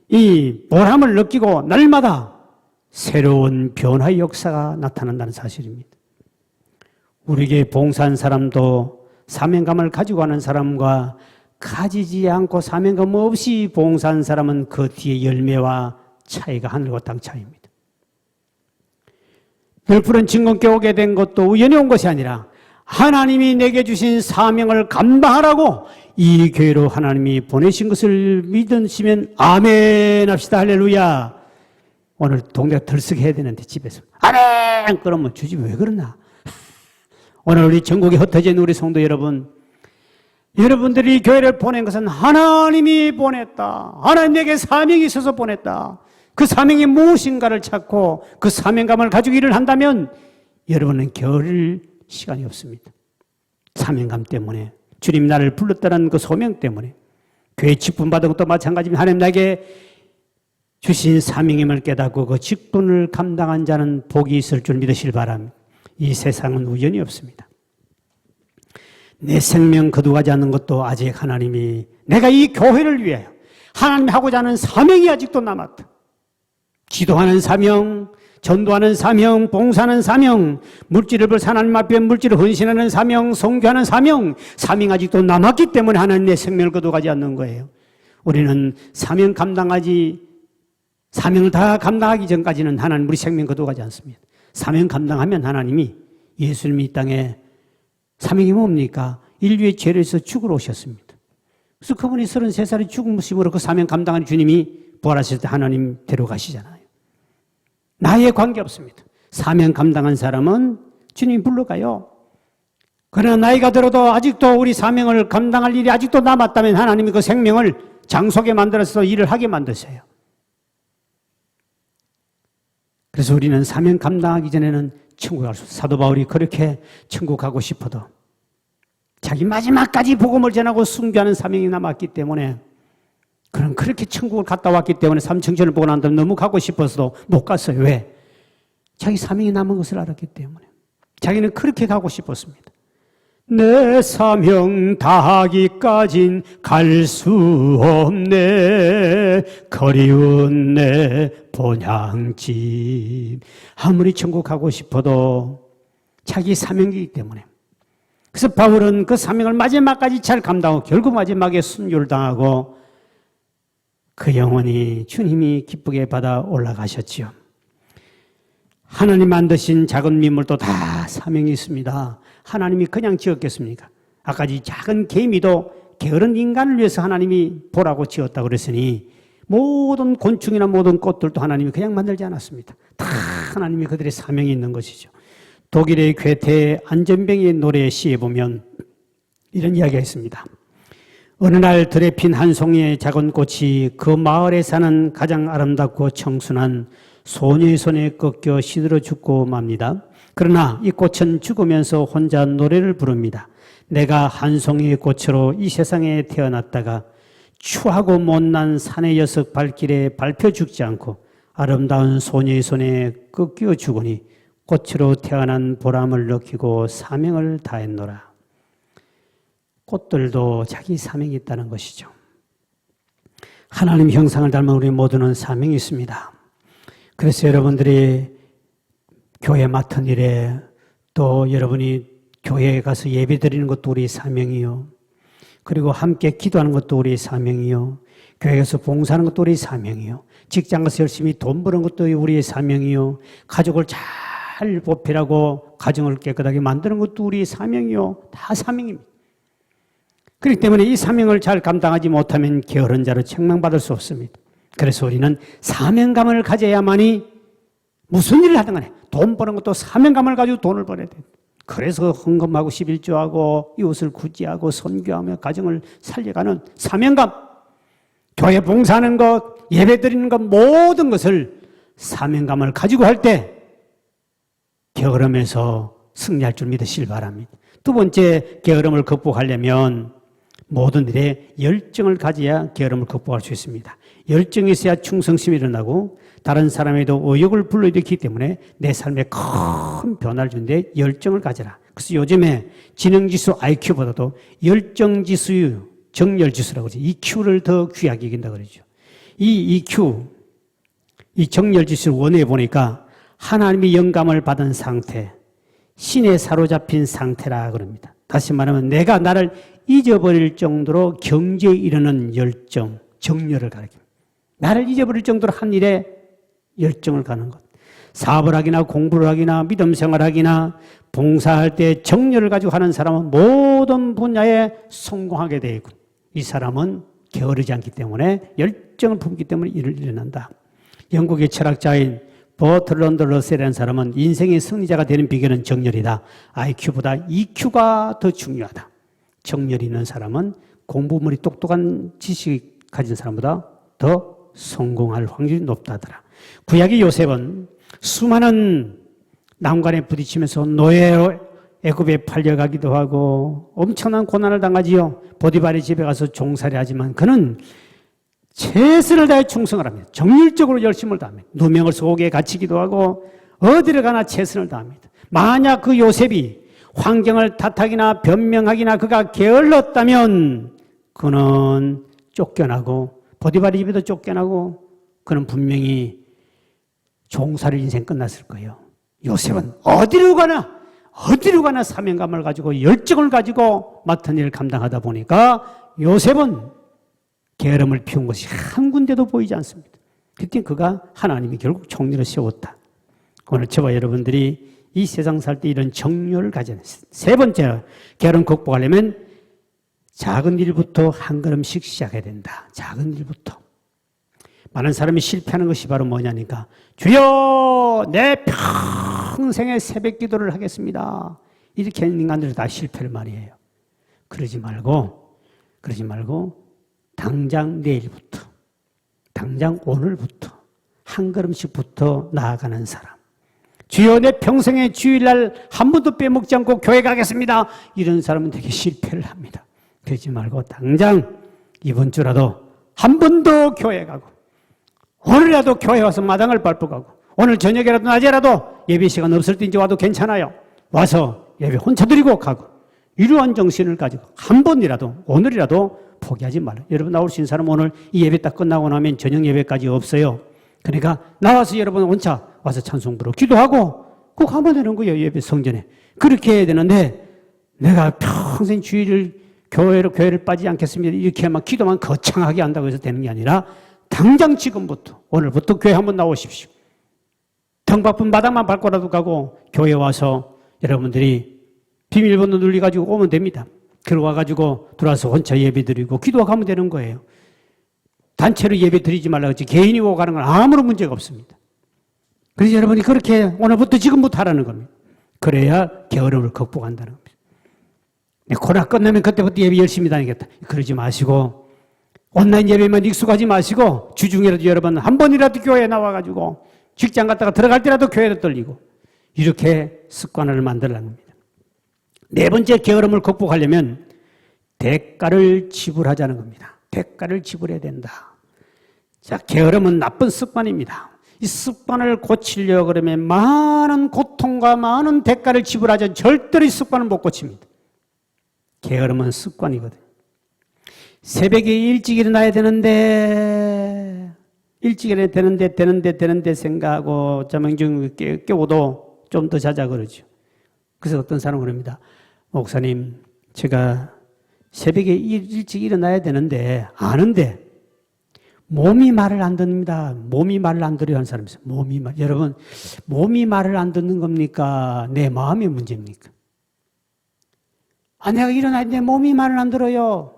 이 보람을 느끼고 날마다 새로운 변화의 역사가 나타난다는 사실입니다. 우리에게 봉사한 사람도 사명감을 가지고 하는 사람과 가지지 않고 사명감 없이 봉사한 사람은 그 뒤에 열매와 차이가 하늘과 땅 차이입니다. 별푸른 진공께 오게 된 것도 우연히 온 것이 아니라 하나님이 내게 주신 사명을 감당하라고 이 교회로 하나님이 보내신 것을 믿으시면 아멘 합시다. 할렐루야. 오늘 동네가 들썩해야 되는데 집에서 아멘 그러면 주집이 왜 그러나. 오늘 우리 전국에 흩어진 우리 성도 여러분, 여러분들이 교회를 보낸 것은 하나님이 보냈다. 하나님 내게 사명이 있어서 보냈다. 그 사명이 무엇인가를 찾고 그 사명감을 가지고 일을 한다면 여러분은 게으를 시간이 없습니다. 사명감 때문에, 주님 나를 불렀다는 그 소명 때문에, 교회 직분 받은 것도 마찬가지입니다. 하나님 나에게 주신 사명임을 깨닫고 그 직분을 감당한 자는 복이 있을 줄 믿으실 바랍니다. 이 세상은 우연이 없습니다. 내 생명 거두가지 않는 것도 아직 하나님이 내가 이 교회를 위하여 하나님이 하고자 하는 사명이 아직도 남았다. 기도하는 사명, 전도하는 사명, 봉사하는 사명, 물질을 벌 하나님 앞에 물질을 헌신하는 사명, 선교하는 사명, 사명이 아직도 남았기 때문에 하나님 내 생명을 거둬가지 않는 거예요. 우리는 사명을 다 감당하기 전까지는 하나님 우리 생명 거둬가지 않습니다. 사명 감당하면 하나님이 예수님이 이 땅에 사명이 뭡니까? 인류의 죄를 위해서 죽으러 오셨습니다. 그래서 그분이 33살의 죽음으로 그 사명 감당하는 주님이 부활하실 때 하나님 데려가시잖아요. 나이에 관계없습니다. 사명 감당한 사람은 주님이 불러가요. 그러나 나이가 들어도 아직도 우리 사명을 감당할 일이 아직도 남았다면 하나님이 그 생명을 장속에 만들어서 일을 하게 만드세요. 그래서 우리는 사명 감당하기 전에는 천국 갈 수 있어요. 사도 바울이 그렇게 천국 가고 싶어도 자기 마지막까지 복음을 전하고 순교하는 사명이 남았기 때문에 그는 그렇게 천국을 갔다 왔기 때문에 삼층천을 보고 난 다음에 너무 가고 싶어서도 못 갔어요. 왜? 자기 사명이 남은 것을 알았기 때문에. 자기는 그렇게 가고 싶었습니다. 내 사명 다하기까진 갈 수 없네 그리운 내 본향집. 아무리 천국 가고 싶어도 자기 사명이기 때문에. 그래서 바울은 그 사명을 마지막까지 잘 감당하고 결국 마지막에 순교를 당하고 그 영혼이 주님이 기쁘게 받아 올라가셨지요. 하나님 만드신 작은 민물도 다 사명이 있습니다. 하나님이 그냥 지었겠습니까? 아까 이 작은 개미도 게으른 인간을 위해서 하나님이 보라고 지었다고 그랬으니 모든 곤충이나 모든 꽃들도 하나님이 그냥 만들지 않았습니다. 다 하나님이 그들의 사명이 있는 것이죠. 독일의 괴테 안전병의 노래 시에 보면 이런 이야기가 있습니다. 어느 날 들에 핀 한 송이의 작은 꽃이 그 마을에 사는 가장 아름답고 청순한 소녀의 손에 꺾여 시들어 죽고 맙니다. 그러나 이 꽃은 죽으면서 혼자 노래를 부릅니다. 내가 한 송이의 꽃으로 이 세상에 태어났다가 추하고 못난 산의 여석 발길에 밟혀 죽지 않고 아름다운 소녀의 손에 꺾여 죽으니 꽃으로 태어난 보람을 느끼고 사명을 다했노라. 꽃들도 자기 사명이 있다는 것이죠. 하나님 형상을 닮은 우리 모두는 사명이 있습니다. 그래서 여러분들이 교회 맡은 일에 또 여러분이 교회에 가서 예배 드리는 것도 우리 사명이요. 그리고 함께 기도하는 것도 우리 사명이요. 교회에서 봉사하는 것도 우리 사명이요. 직장 가서 열심히 돈 버는 것도 우리의 사명이요. 가족을 잘 보필하고 가정을 깨끗하게 만드는 것도 우리의 사명이요. 다 사명입니다. 그렇기 때문에 이 사명을 잘 감당하지 못하면 게으른 자로 책망받을 수 없습니다. 그래서 우리는 사명감을 가져야만이 무슨 일을 하든 간에 돈 버는 것도 사명감을 가지고 돈을 벌어야 돼요. 그래서 헌금하고 11조하고 이웃을 구제하고 선교하며 가정을 살려가는 사명감, 교회 봉사하는 것, 예배 드리는 것 모든 것을 사명감을 가지고 할 때 게으름에서 승리할 줄 믿으시길 바랍니다. 두 번째, 게으름을 극복하려면 모든 일에 열정을 가져야 게으름을 극복할 수 있습니다. 열정이 있어야 충성심이 일어나고 다른 사람에도 의욕을 불러일으키기 때문에 내 삶에 큰 변화를 주는데 열정을 가져라. 그래서 요즘에 지능지수 IQ보다도 열정지수, 정열지수라고 그러죠. EQ를 더 귀하게 여긴다 그러죠. 이 EQ, 이 정열지수를 원해 보니까 하나님의 영감을 받은 상태, 신에 사로잡힌 상태라 그럽니다. 다시 말하면 내가 나를 잊어버릴 정도로 경지에 이르는 열정, 정열을 가리킵니다. 나를 잊어버릴 정도로 한 일에 열정을 가는 것. 사업을 하기나 공부를 하기나 믿음 생활하기나 봉사할 때 정열을 가지고 하는 사람은 모든 분야에 성공하게 되어 있고 이 사람은 게으르지 않기 때문에 열정을 품기 때문에 일을 일어난다. 영국의 철학자인 버트런드 러셀이라는 사람은 인생의 승리자가 되는 비결은 정열이다. IQ보다 EQ가 더 중요하다. 정열이 있는 사람은 공부물이 똑똑한 지식 가진 사람보다 더 성공할 확률이 높다더라. 구약의 요셉은 수많은 난관에 부딪히면서 노예로 애굽에 팔려가기도 하고 엄청난 고난을 당하지요. 보디발의 집에 가서 종살이 하지만 그는 최선을 다해 충성을 합니다. 정열적으로 열심을 다합니다. 누명을 속에 갇히기도 하고 어디를 가나 최선을 다합니다. 만약 그 요셉이 환경을 탓하기나 변명하기나 그가 게을렀다면 그는 쫓겨나고 보디발의 집에도 쫓겨나고 그는 분명히 종살이 인생 끝났을 거예요. 요셉은 어디로 가나 사명감을 가지고 열정을 가지고 맡은 일을 감당하다 보니까 요셉은 게으름을 피운 것이 한 군데도 보이지 않습니다. 그때 그가 하나님이 결국 총리를 세웠다. 오늘 저와 여러분들이 이 세상 살 때 이런 정열을 가져야 돼요. 세 번째, 게으름 극복하려면 작은 일부터 한 걸음씩 시작해야 된다. 작은 일부터. 많은 사람이 실패하는 것이 바로 뭐냐니까 주여 내 평생의 새벽 기도를 하겠습니다. 이렇게 하는 인간들은 다 실패를 많이 해요. 그러지 말고 당장 내일부터, 당장 오늘부터 한 걸음씩부터 나아가는 사람. 주여 내 평생의 주일날 한 번도 빼먹지 않고 교회 가겠습니다. 이런 사람은 되게 실패를 합니다. 그러지 말고 당장 이번 주라도 한 번 더 교회 가고 오늘이라도 교회 와서 마당을 밟고 가고 오늘 저녁이라도 낮에라도 예배 시간 없을 때 이제 와도 괜찮아요. 와서 예배 혼자 드리고 가고 이러한 정신을 가지고 한 번이라도 오늘이라도 포기하지 말아요. 여러분 나올 수 있는 사람 오늘 이 예배 딱 끝나고 나면 저녁 예배까지 없어요. 그러니까 나와서 여러분 혼자 와서 찬송 부르고 기도하고 꼭 하면 되는 거예요. 예배 성전에. 그렇게 해야 되는데 내가 평생 주일을 교회를 빠지지 않겠습니다. 이렇게 막 기도만 거창하게 한다고 해서 되는 게 아니라 당장 지금부터 오늘부터 교회 한번 나오십시오. 등 바쁜 바닥만 밟고라도 가고 교회 와서 여러분들이 비밀번호 눌러가지고 오면 됩니다. 그러고 와가지고 들어와서 혼자 예배 드리고 기도하고 가면 되는 거예요. 단체로 예배 드리지 말라고 했지 개인이 오고 가는 건 아무런 문제가 없습니다. 그래서 여러분이 그렇게 오늘부터 지금부터 하라는 겁니다. 그래야 게으름을 극복한다는 겁니다. 코로나 끝나면 그때부터 예배 열심히 다니겠다. 그러지 마시고 온라인 예배만 익숙하지 마시고 주중에라도 여러분 한 번이라도 교회에 나와가지고 직장 갔다가 들어갈 때라도 교회로 떨리고 이렇게 습관을 만들라는 겁니다. 네 번째 게으름을 극복하려면 대가를 지불하자는 겁니다. 대가를 지불해야 된다. 자, 게으름은 나쁜 습관입니다. 이 습관을 고치려고 그러면 많은 고통과 많은 대가를 지불하자 절대로 이 습관을 못 고칩니다. 게으름은 습관이거든요. 새벽에 일찍 일어나야 되는데 생각하고 자명중 깨워도 좀 더 자자 그러죠. 그래서 어떤 사람은 그럽니다. 목사님, 제가 새벽에 일찍 일어나야 되는데 아는데 몸이 말을 안 듣습니다. 몸이 말을 안 들어요 하는 사람이 있어요. 여러분, 몸이 말을 안 듣는 겁니까? 내 마음의 문제입니까? 내가 일어날 때 몸이 말을 안 들어요.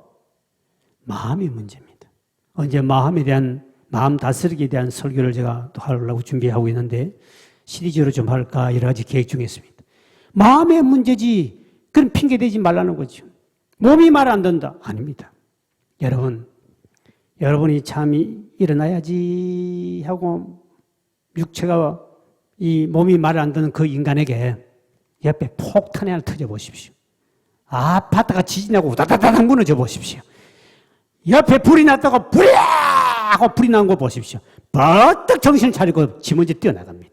마음의 문제입니다. 언제 마음 다스리기에 대한 설교를 제가 또 하려고 준비하고 있는데 시리즈로 좀 할까 여러 가지 계획 중에 있습니다. 마음의 문제지 그런 핑계 대지 말라는 거죠. 몸이 말 안 듣는다. 아닙니다. 여러분이 잠이 일어나야지 하고 육체가 이 몸이 말 안 듣는 그 인간에게 옆에 폭탄이 하나 터져 보십시오. 아파트가 지진하고 우다다다닥 무너져 보십시오. 옆에 불이 났다고 불이야 하고 불이 난 거 보십시오. 버뜩 정신 차리고 지 먼저 뛰어나갑니다.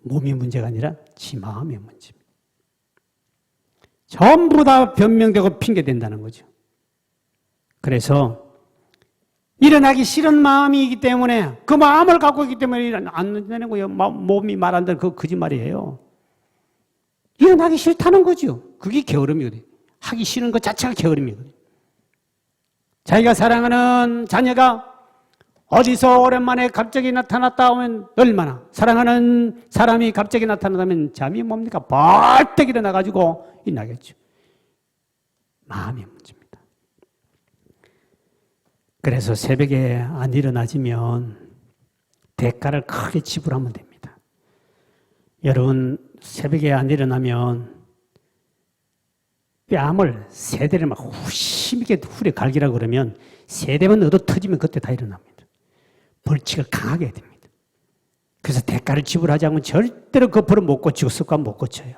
몸이 문제가 아니라 지 마음의 문제입니다. 전부 다 변명되고 핑계댄다는 거죠. 그래서 일어나기 싫은 마음이기 때문에 그 마음을 갖고 있기 때문에 안 되는 거예요. 몸이 말 안 듣는 그 거짓말이에요. 일어나기 싫다는 거죠. 그게 게으름이거든요. 하기 싫은 것 자체가 게으름이거든요. 자기가 사랑하는 자녀가 어디서 오랜만에 갑자기 나타났다 하면 얼마나 사랑하는 사람이 갑자기 나타나면 잠이 뭡니까? 벌떡 일어나가지고 일어나겠죠. 마음의 문제입니다. 그래서 새벽에 안 일어나지면 대가를 크게 지불하면 됩니다. 여러분 새벽에 안 일어나면 뺨을 세 대를 막 힘있게 후려 갈기라고 그러면 세 대만 얻어 터지면 그때 다 일어납니다. 벌칙을 강하게 해야 됩니다. 그래서 대가를 지불하지 않으면 절대로 그 벌을 못 고치고 습관 못 고쳐요.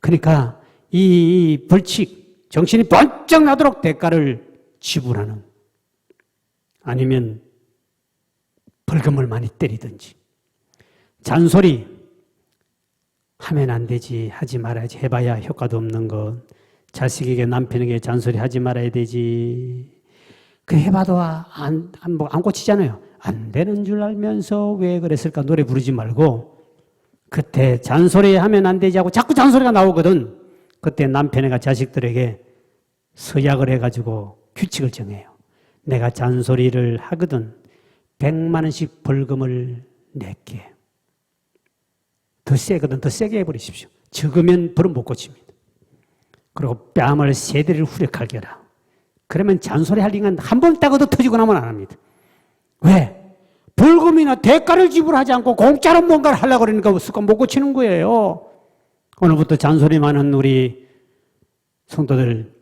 그러니까 이 벌칙, 정신이 번쩍 나도록 대가를 지불하는 아니면 벌금을 많이 때리든지 잔소리 하면 안 되지 하지 말아야지 해봐야 효과도 없는 것 자식에게 남편에게 잔소리 하지 말아야 되지 그 해봐도 안 고치잖아요. 안 되는 줄 알면서 왜 그랬을까 노래 부르지 말고 그때 잔소리 하면 안 되지 하고 자꾸 잔소리가 나오거든. 그때 남편이가 자식들에게 서약을 해가지고 규칙을 정해요. 내가 잔소리를 하거든 100만 원씩 벌금을 낼게. 더 세거든 더 세게 해버리십시오. 적으면 벌은 못 고칩니다. 그리고 뺨을 세 대를 후려 갈겨라. 그러면 잔소리 할 인간 한 번 딱 얻어 터지고 나면 안 합니다. 왜? 벌금이나 대가를 지불하지 않고 공짜로 뭔가를 하려고 그러니까 습관 못 고치는 거예요. 오늘부터 잔소리 많은 우리 성도들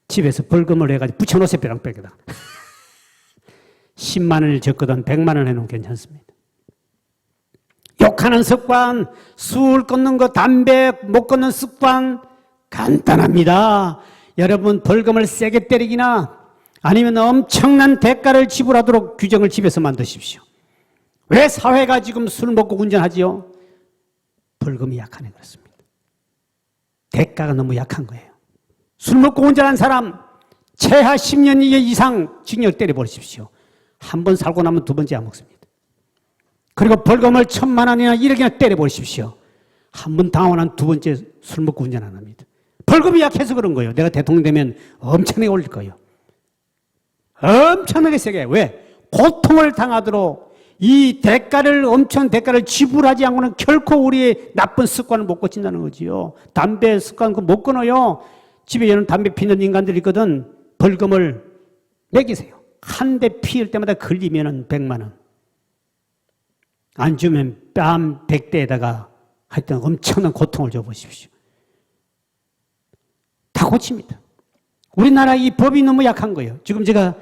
집에서 벌금을 해가지고 붙여놓으세요. 벼랑백에다. 10만 원을 적거든 100만 원 해놓으면 괜찮습니다. 욕하는 습관, 술 끊는 거, 담배 못 끊는 습관 간단합니다. 여러분 벌금을 세게 때리기나 아니면 엄청난 대가를 지불하도록 규정을 집에서 만드십시오. 왜 사회가 지금 술 먹고 운전하지요? 벌금이 약하네 그렇습니다. 대가가 너무 약한 거예요. 술 먹고 운전한 사람 최하 10년 이상 징역 때려버리십시오. 한 번 살고 나면 두 번째 안 먹습니다. 그리고 벌금을 1,000만 원이나 1억이나 때려버리십시오. 한 번 당하고 난 두 번째 술 먹고 운전 안 합니다. 벌금이 약해서 그런 거예요. 내가 대통령 되면 엄청나게 올릴 거예요. 엄청나게 세게. 왜? 고통을 당하도록 이 엄청 대가를 지불하지 않고는 결코 우리의 나쁜 습관을 못 고친다는 거지요. 담배 습관 못 끊어요. 집에 여는 담배 피는 인간들이 있거든. 벌금을 매기세요. 한 대 피울 때마다 걸리면은 100만 원. 안 주면 뺨 100대에다가 하여튼 엄청난 고통을 줘보십시오. 다 고칩니다. 우리나라 이 법이 너무 약한 거예요. 지금 제가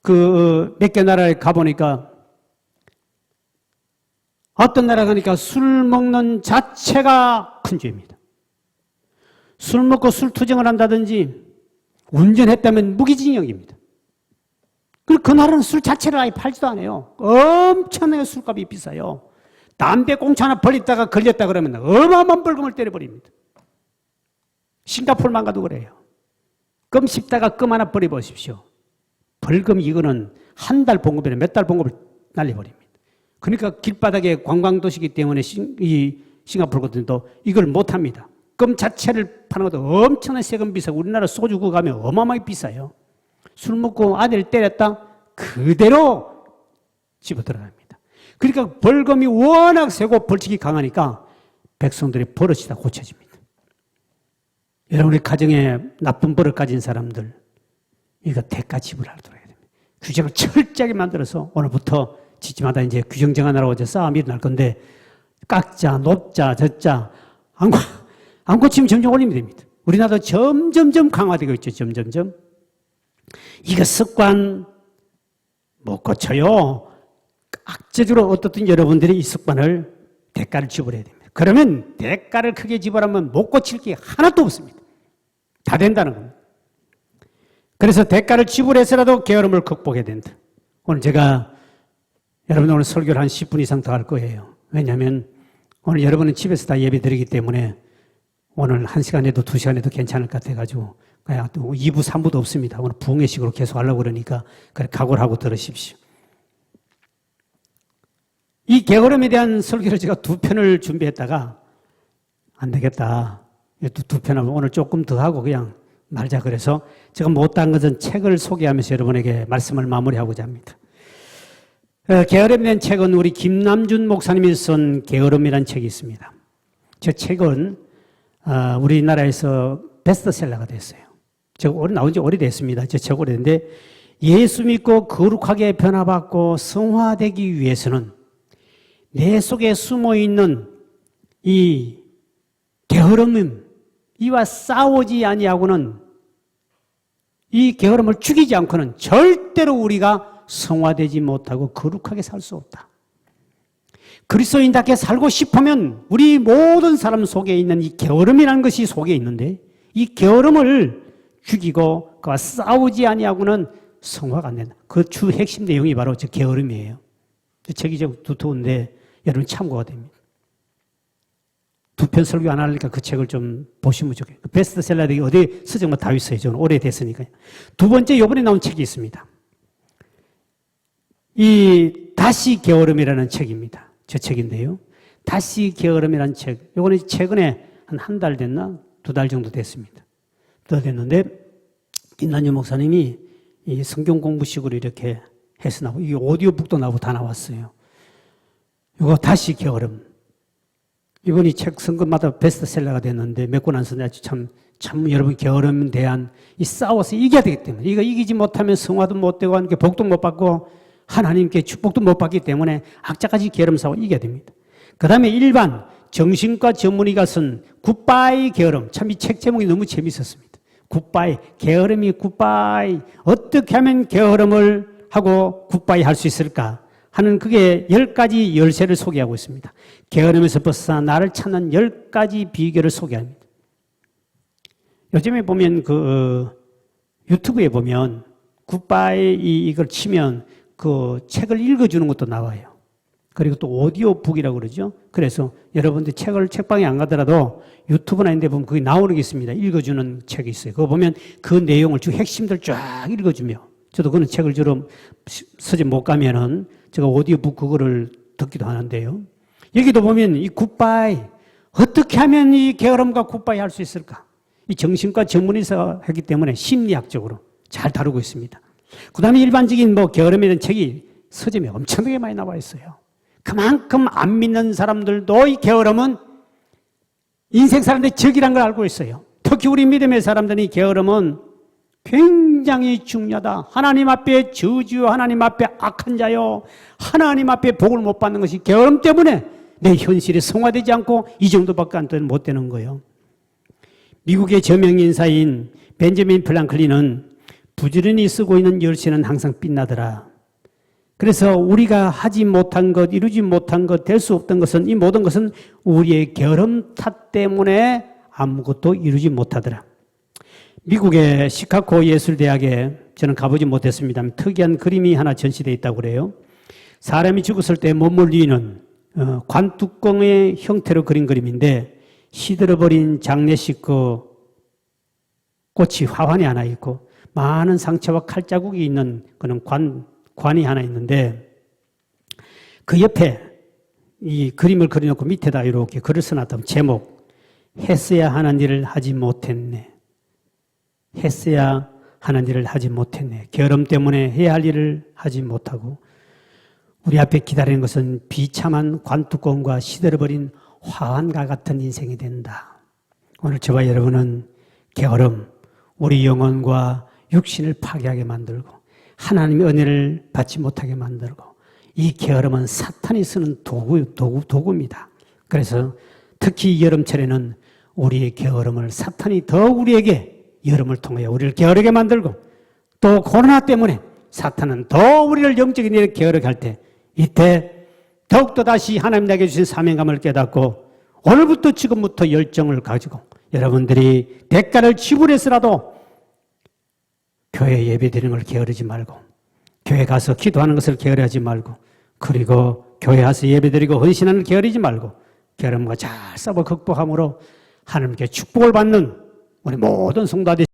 몇 개 나라에 가보니까 어떤 나라 가니까 술 먹는 자체가 큰 죄입니다. 술 먹고 술 투정을 한다든지 운전했다면 무기징역입니다. 그 나라는 술 자체를 아예 팔지도 않아요. 엄청나게 술값이 비싸요. 담배 꽁초 하나 버리다가 걸렸다 그러면 어마어마한 벌금을 때려버립니다. 싱가포르만 가도 그래요. 껌 씹다가 껌 하나 버려보십시오. 벌금 이거는 한 달 봉급이나 몇 달 봉급을 날려버립니다. 그러니까 길바닥에 관광도시이기 때문에 이 싱가포르 같은 데도 이걸 못합니다. 껌 자체를 파는 것도 엄청나게 세금 비싸고 우리나라 소주구 가면 어마어마하게 비싸요. 술 먹고 아내를 때렸다? 그대로 집어들어갑니다. 그러니까 벌금이 워낙 세고 벌칙이 강하니까 백성들이 버릇이 다 고쳐집니다. 여러분의 가정에 나쁜 버릇 가진 사람들, 이거 대가 지불하도록 해야 됩니다. 규정을 철저하게 만들어서 오늘부터 집집마다 이제 규정 정하느라고 싸움이 일어날 건데 깎자, 높자, 젖자 안 고치면 점점 올리면 됩니다. 우리나라도 점점점 강화되고 있죠. 점점점. 이거 습관 못 고쳐요. 악재적으로 어떻든 여러분들이 이 습관을 대가를 지불해야 됩니다. 그러면 대가를 크게 지불하면 못 고칠 게 하나도 없습니다. 다 된다는 겁니다. 그래서 대가를 지불해서라도 게으름을 극복해야 된다. 오늘 제가 여러분 오늘 설교를 한 10분 이상 더 할 거예요. 왜냐하면 오늘 여러분은 집에서 다 예배 드리기 때문에 오늘 1시간에도 2시간에도 괜찮을 것 같아가지고 그냥 또 2부, 3부도 없습니다. 오늘 부흥회식으로 계속 하려고 그러니까 그래 각오를 하고 들으십시오. 이 게으름에 대한 설교를 제가 2편을 준비했다가 안 되겠다. 2편하면 오늘 조금 더 하고 그냥 말자 그래서 제가 못한 것은 책을 소개하면서 여러분에게 말씀을 마무리하고자 합니다. 게으름에 대한 책은 우리 김남준 목사님이 쓴 게으름이라는 책이 있습니다. 저 책은 우리나라에서 베스트셀러가 됐어요. 제가 나온 지 오래됐습니다. 저 책 오래됐는데 예수 믿고 거룩하게 변화받고 성화되기 위해서는 내 속에 숨어있는 이 게으름, 이와 싸우지 아니하고는 이 게으름을 죽이지 않고는 절대로 우리가 성화되지 못하고 거룩하게 살 수 없다. 그리스도인답게 살고 싶으면 우리 모든 사람 속에 있는 이 게으름이라는 것이 속에 있는데 이 게으름을 죽이고 그와 싸우지 아니하고는 성화가 안 된다. 그 주 핵심 내용이 바로 저 게으름이에요. 저 책이 좀 두터운데 여러분 참고가 됩니다. 2편 설교 안 하니까 그 책을 좀 보시면 좋겠어요. 베스트셀러들이 어디 서정뭐 다 있어요. 저는 오래됐으니까요. 두 번째 요번에 나온 책이 있습니다. 이 다시 게으름이라는 책입니다. 저 책인데요. 다시 게으름이라는 책. 요거는 최근에 한 달 됐나? 2달 정도 됐습니다. 2달 됐는데 김남준 목사님이 이 성경 공부식으로 이렇게 해서 나오고 이 오디오북도 나오고 다 나왔어요. 이거 다시 게으름. 이번이 책 선거마다 베스트셀러가 됐는데 몇 권 안 썼는데 참 여러분 게으름에 대한 이 싸워서 이겨야 되기 때문에 이거 이기지 못하면 성화도 못 되고 하니까 복도 못 받고 하나님께 축복도 못 받기 때문에 악자까지 게으름 싸워 이겨야 됩니다. 그 다음에 일반 정신과 전문의가 쓴 굿바이 게으름. 참 이 책 제목이 너무 재밌었습니다. 굿바이, 게으름이 굿바이. 어떻게 하면 게으름을 하고 굿바이 할 수 있을까 하는 그게 10가지 열쇠를 소개하고 있습니다. 게으름에서 벗어나 나를 찾는 10가지 비결을 소개합니다. 요즘에 보면 유튜브에 보면 굿바이 이걸 치면 그 책을 읽어주는 것도 나와요. 그리고 또 오디오북이라고 그러죠. 그래서 여러분들 책방에 안 가더라도 유튜브나 이런 데 보면 그게 나오는 게 있습니다. 읽어주는 책이 있어요. 그거 보면 그 내용을 쭉 핵심들 쫙 읽어주며 저도 그런 책을 주로 서점 못 가면은 제가 오디오북 그거를 듣기도 하는데요. 여기도 보면 이 굿바이 어떻게 하면 이 게으름과 굿바이 할 수 있을까? 이 정신과 전문의사 했기 때문에 심리학적으로 잘 다루고 있습니다. 그 다음에 일반적인 게으름에 대한 책이 서점에 엄청나게 많이 나와 있어요. 그만큼 안 믿는 사람들도 이 게으름은 인생 사람들의 적이라는 걸 알고 있어요. 특히 우리 믿음의 사람들이 게으름은 굉장히 중요하다. 하나님 앞에 저주요, 하나님 앞에 악한 자요, 하나님 앞에 복을 못 받는 것이 게으름 때문에 내 현실이 성화되지 않고 이 정도밖에 못 되는 거예요. 미국의 저명 인사인 벤저민 프랑클린은 부지런히 쓰고 있는 열쇠는 항상 빛나더라. 그래서 우리가 하지 못한 것, 이루지 못한 것, 될 수 없던 것은, 이 모든 것은 우리의 게으름 탓 때문에 아무것도 이루지 못하더라. 미국의 시카고 예술대학에 저는 가보지 못했습니다만 특이한 그림이 하나 전시되어 있다고 그래요. 사람이 죽었을 때 몸을 뉘는 관뚜껑의 형태로 그린 그림인데 시들어버린 장례식 꽃이 화환이 하나 있고 많은 상처와 칼자국이 있는 그런 관이 하나 있는데 그 옆에 이 그림을 그려놓고 밑에다 이렇게 글을 써놨다면 제목, 했어야 하는 일을 하지 못했네. 했어야 하는 일을 하지 못했네. 게으름 때문에 해야 할 일을 하지 못하고 우리 앞에 기다리는 것은 비참한 관뚜껑과 시들어버린 화환과 같은 인생이 된다. 오늘 저와 여러분은 게으름, 우리 영혼과 육신을 파괴하게 만들고 하나님의 은혜를 받지 못하게 만들고 이 게으름은 사탄이 쓰는 도구입니다. 그래서 특히 여름철에는 우리의 게으름을 사탄이 더 우리에게 여름을 통하여 우리를 게으르게 만들고 또 코로나 때문에 사탄은 더 우리를 영적인 일에 게으르게 할 때 이때 더욱더 다시 하나님 내게 주신 사명감을 깨닫고 오늘부터 지금부터 열정을 가지고 여러분들이 대가를 지불해서라도 교회 예배 드리는 걸 게으르지 말고 교회 가서 기도하는 것을 게으르하지 말고 그리고 교회 가서 예배 드리고 헌신하는 걸 게으르지 말고 게으름과 잘 싸워 극복함으로 하나님께 축복을 받는 우리 모든 성도들